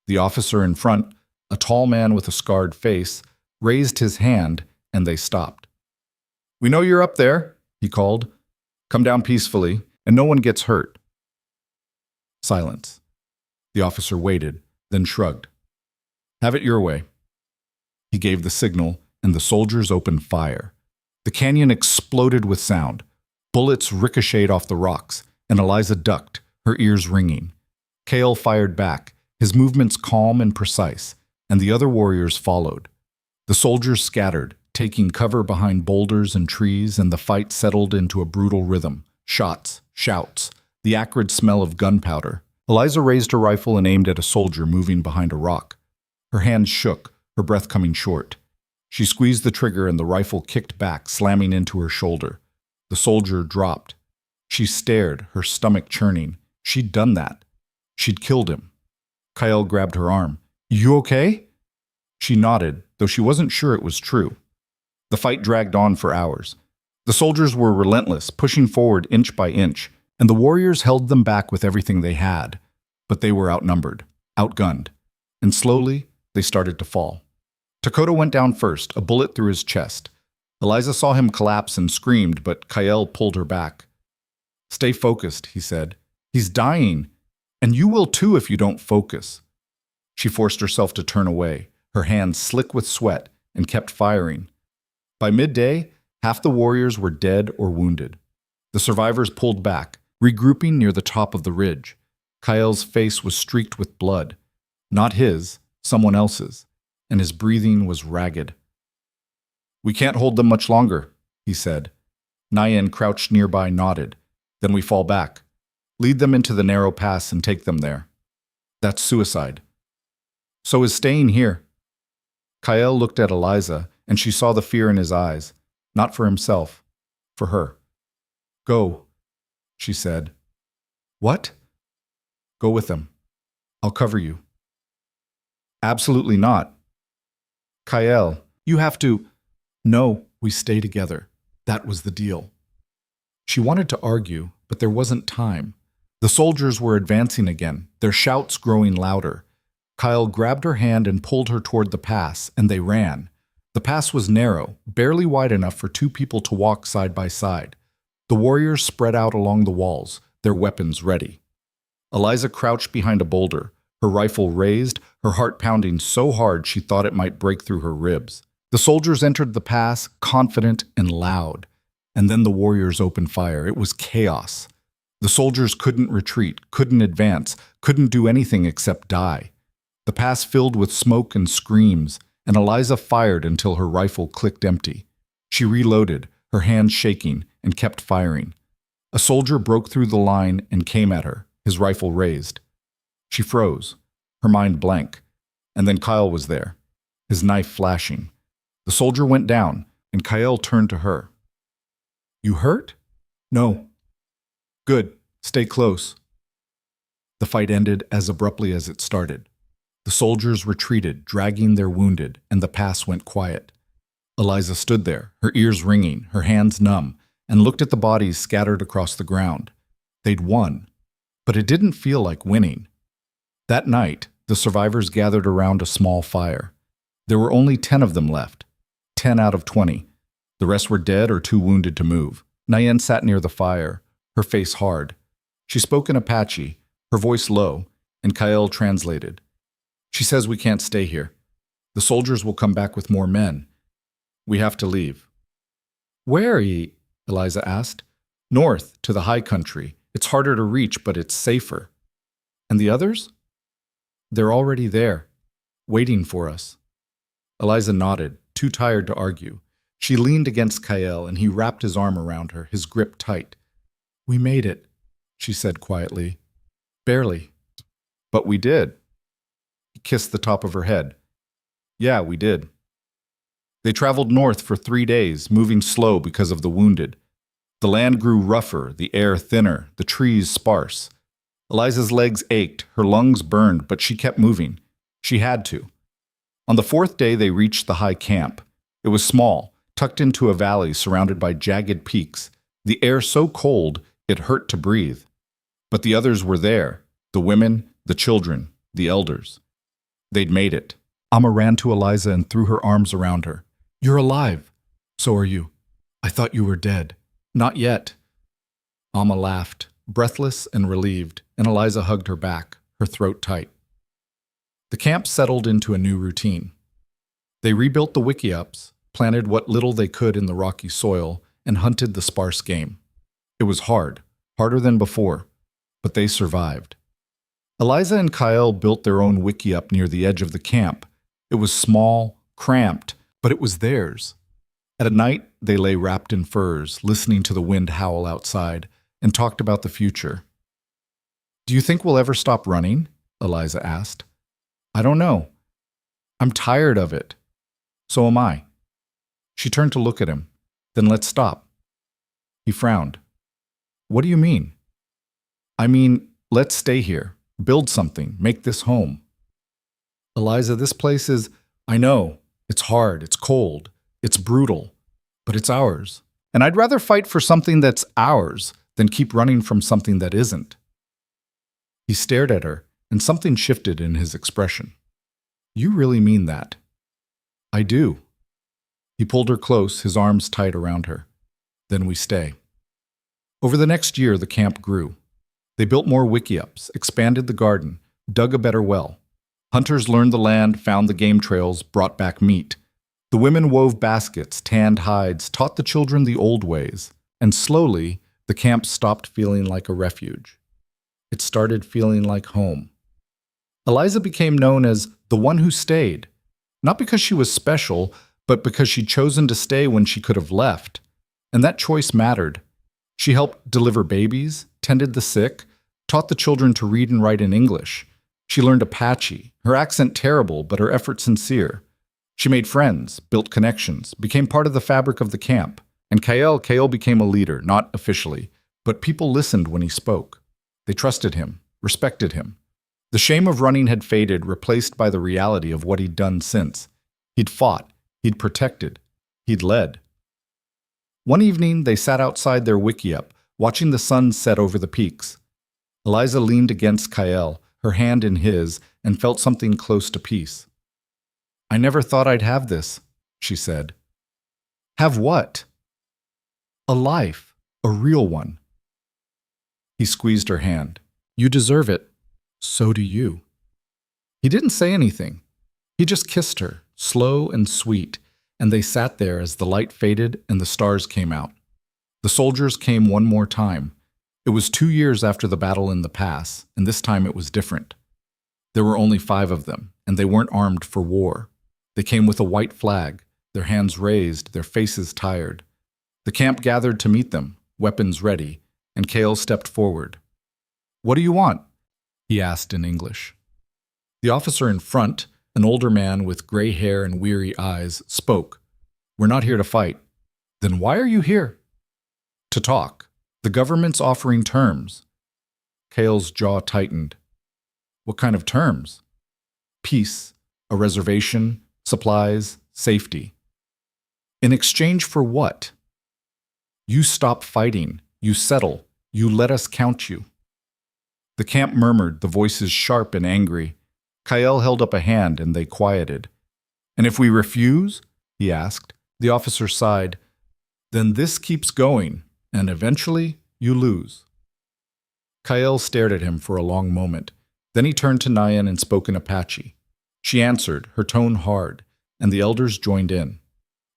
The officer in front, a tall man with a scarred face, raised his hand, and they stopped. "We know you're up there," he called. "Come down peacefully, and no one gets hurt." Silence. The officer waited, then shrugged. "Have it your way." He gave the signal, and the soldiers opened fire. The canyon exploded with sound. Bullets ricocheted off the rocks, and Eliza ducked, her ears ringing. Cale fired back, his movements calm and precise, and the other warriors followed. The soldiers scattered, taking cover behind boulders and trees, and the fight settled into a brutal rhythm. Shots, shouts, the acrid smell of gunpowder. Eliza raised her rifle and aimed at a soldier moving behind a rock. Her hands shook, her breath coming short. She squeezed the trigger and the rifle kicked back, slamming into her shoulder. The soldier dropped. She stared, her stomach churning. She'd done that. She'd killed him. Kyle grabbed her arm. You okay? She nodded, though she wasn't sure it was true. The fight dragged on for hours. The soldiers were relentless, pushing forward inch by inch, and the warriors held them back with everything they had. But they were outnumbered, outgunned, and slowly they started to fall. Dakota went down first, a bullet through his chest. Eliza saw him collapse and screamed, but Kyle pulled her back. Stay focused, he said. He's dying, and you will too if you don't focus. She forced herself to turn away, her hands slick with sweat, and kept firing. By midday, half the warriors were dead or wounded. The survivors pulled back, regrouping near the top of the ridge. Kyle's face was streaked with blood. Not his, someone else's, and his breathing was ragged. We can't hold them much longer, he said. Nyan, crouched nearby, nodded. Then we fall back. Lead them into the narrow pass and take them there. That's suicide. So is staying here. Kyle looked at Eliza, and she saw the fear in his eyes, not for himself, for her. Go, she said. What? Go with them. I'll cover you. Absolutely not. Kyle, you have to. No, we stay together. That was the deal. She wanted to argue, but there wasn't time. The soldiers were advancing again, their shouts growing louder. Kyle grabbed her hand and pulled her toward the pass, and they ran. The pass was narrow, barely wide enough for two people to walk side by side. The warriors spread out along the walls, their weapons ready. Eliza crouched behind a boulder, her rifle raised, her heart pounding so hard she thought it might break through her ribs. The soldiers entered the pass, confident and loud. And then the warriors opened fire. It was chaos. The soldiers couldn't retreat, couldn't advance, couldn't do anything except die. The pass filled with smoke and screams, and Eliza fired until her rifle clicked empty. She reloaded, her hands shaking, and kept firing. A soldier broke through the line and came at her, his rifle raised. She froze, her mind blank, and then Kyle was there, his knife flashing. The soldier went down, and Kyle turned to her. You hurt? No. Good. Stay close. The fight ended as abruptly as it started. The soldiers retreated, dragging their wounded, and the pass went quiet. Eliza stood there, her ears ringing, her hands numb, and looked at the bodies scattered across the ground. They'd won, but it didn't feel like winning. That night, the survivors gathered around a small fire. There were only 10 of them left, 10 out of 20. The rest were dead or too wounded to move. Nyan sat near the fire, her face hard. She spoke in Apache, her voice low, and Kyle translated. She says we can't stay here. The soldiers will come back with more men. We have to leave. Where, Eliza asked. North, to the high country. It's harder to reach, but it's safer. And the others? They're already there, waiting for us. Eliza nodded, too tired to argue. She leaned against Kyle, and he wrapped his arm around her, his grip tight. We made it, she said quietly. Barely. But we did. He kissed the top of her head. Yeah, we did. They traveled north for 3 days, moving slow because of the wounded. The land grew rougher, the air thinner, the trees sparse. Eliza's legs ached, her lungs burned, but she kept moving. She had to. On the 4th day, they reached the high camp. It was small, tucked into a valley surrounded by jagged peaks, the air so cold it hurt to breathe. But the others were there, the women, the children, the elders. They'd made it. Amma ran to Eliza and threw her arms around her. You're alive. So are you. I thought you were dead. Not yet. Amma laughed, breathless and relieved, and Eliza hugged her back, her throat tight. The camp settled into a new routine. They rebuilt the wickiups, planted what little they could in the rocky soil, and hunted the sparse game. It was hard, harder than before, but they survived. Eliza and Kyle built their own wickiup near the edge of the camp. It was small, cramped, but it was theirs. At night, they lay wrapped in furs, listening to the wind howl outside, and talked about the future. Do you think we'll ever stop running? Eliza asked. I don't know. I'm tired of it. So am I. She turned to look at him. Then let's stop. He frowned. What do you mean? I mean, let's stay here, build something, make this home. Eliza, this place is, I know, it's hard, it's cold, it's brutal, but it's ours. And I'd rather fight for something that's ours than keep running from something that isn't. He stared at her, and something shifted in his expression. You really mean that? I do. He pulled her close, his arms tight around her. Then we stay. Over the next year, the camp grew. They built more wiki-ups, expanded the garden, dug a better well. Hunters learned the land, found the game trails, brought back meat. The women wove baskets, tanned hides, taught the children the old ways. And slowly, the camp stopped feeling like a refuge. It started feeling like home. Eliza became known as the one who stayed, not because she was special, but because she'd chosen to stay when she could have left. And that choice mattered. She helped deliver babies, tended the sick, taught the children to read and write in English. She learned Apache, her accent terrible, but her effort sincere. She made friends, built connections, became part of the fabric of the camp. And Kael became a leader, not officially, but people listened when he spoke. They trusted him, respected him. The shame of running had faded, replaced by the reality of what he'd done since. He'd fought, he'd protected, he'd led. One evening, they sat outside their wiki-up, watching the sun set over the peaks. Eliza leaned against Kael, her hand in his, and felt something close to peace. I never thought I'd have this, she said. Have what? A life, a real one. He squeezed her hand. You deserve it. So do you. He didn't say anything. He just kissed her, slow and sweet, and they sat there as the light faded and the stars came out. The soldiers came one more time. It was 2 years after the battle in the pass, and this time it was different. There were only 5 of them, and they weren't armed for war. They came with a white flag, their hands raised, their faces tired. The camp gathered to meet them, weapons ready, and Kael stepped forward. What do you want? He asked in English. The officer in front, an older man with gray hair and weary eyes, spoke. We're not here to fight. Then why are you here? To talk. The government's offering terms. Kael's jaw tightened. What kind of terms? Peace, a reservation, supplies, safety. In exchange for what? You stop fighting. You settle. You let us count you. The camp murmured, the voices sharp and angry. Kael held up a hand and they quieted. And if we refuse? He asked. The officer sighed. Then this keeps going, and eventually you lose. Kael stared at him for a long moment. Then he turned to Nayan and spoke in Apache. She answered, her tone hard, and the elders joined in.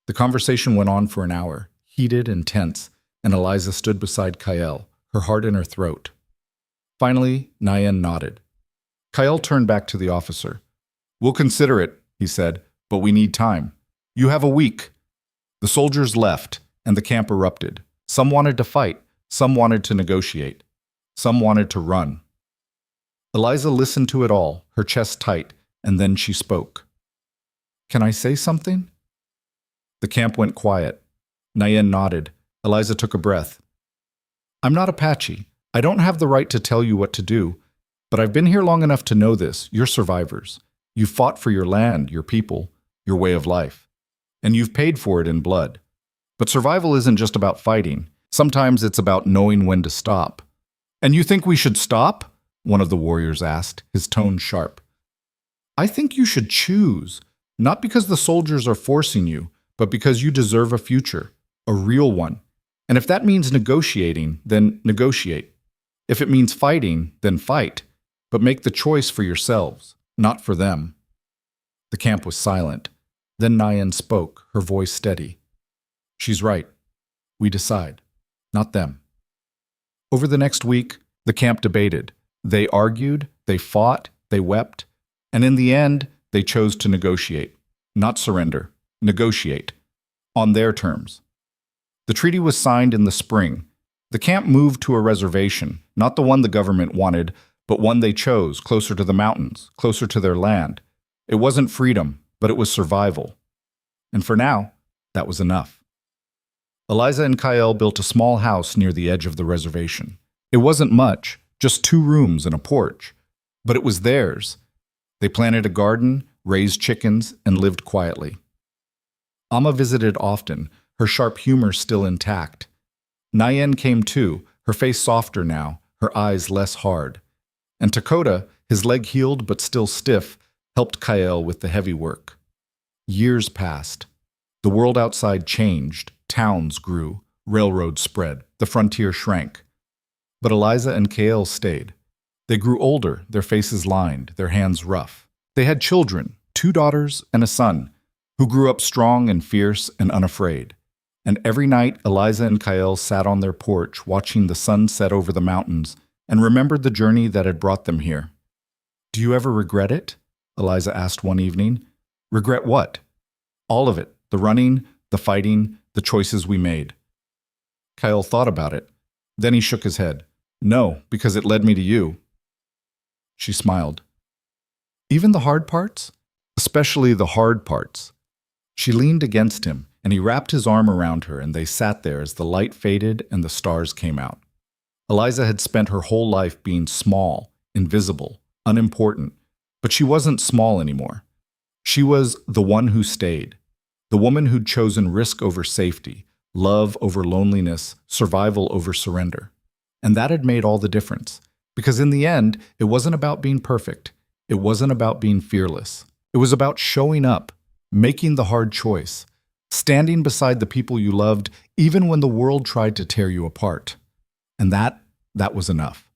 The conversation went on for an hour, heated and tense, and Eliza stood beside Kael, her heart in her throat. Finally, Nayan nodded. Kael turned back to the officer. We'll consider it, he said, but we need time. You have a week. The soldiers left, and the camp erupted. Some wanted to fight, some wanted to negotiate, some wanted to run. Eliza listened to it all, her chest tight, and then she spoke. Can I say something? The camp went quiet. Nayan nodded. Eliza took a breath. I'm not Apache. I don't have the right to tell you what to do, but I've been here long enough to know this. You're survivors. You've fought for your land, your people, your way of life, and you've paid for it in blood. But survival isn't just about fighting. Sometimes it's about knowing when to stop. And you think we should stop? One of the warriors asked, his tone sharp. I think you should choose, not because the soldiers are forcing you, but because you deserve a future, a real one. And if that means negotiating, then negotiate. If it means fighting, then fight, but make the choice for yourselves, not for them. The camp was silent. Then Nayan spoke, her voice steady. She's right. We decide, not them. Over the next week, the camp debated. They argued, they fought, they wept, and in the end, they chose to negotiate. Not surrender, negotiate. On their terms. The treaty was signed in the spring. The camp moved to a reservation, not the one the government wanted, but one they chose, closer to the mountains, closer to their land. It wasn't freedom, but it was survival. And for now, that was enough. Eliza and Kyle built a small house near the edge of the reservation. It wasn't much, just 2 rooms and a porch. But it was theirs. They planted a garden, raised chickens, and lived quietly. Amma visited often, her sharp humor still intact. Nayen came too, her face softer now, her eyes less hard. And Dakota, his leg healed but still stiff, helped Kyle with the heavy work. Years passed. The world outside changed, towns grew, railroads spread, the frontier shrank. But Eliza and Kyle stayed. They grew older, their faces lined, their hands rough. They had children, 2 daughters and a son, who grew up strong and fierce and unafraid. And every night, Eliza and Kyle sat on their porch watching the sun set over the mountains and remembered the journey that had brought them here. "Do you ever regret it?" Eliza asked one evening. "Regret what?" "All of it, the running, the fighting, the choices we made." Kyle thought about it. Then he shook his head. "No, because it led me to you." She smiled. "Even the hard parts?" "Especially the hard parts." She leaned against him, and he wrapped his arm around her, and they sat there as the light faded and the stars came out. Eliza had spent her whole life being small, invisible, unimportant, but she wasn't small anymore. She was the one who stayed, the woman who'd chosen risk over safety, love over loneliness, survival over surrender. And that had made all the difference, because in the end, it wasn't about being perfect. It wasn't about being fearless. It was about showing up, making the hard choice, standing beside the people you loved, even when the world tried to tear you apart. And that was enough.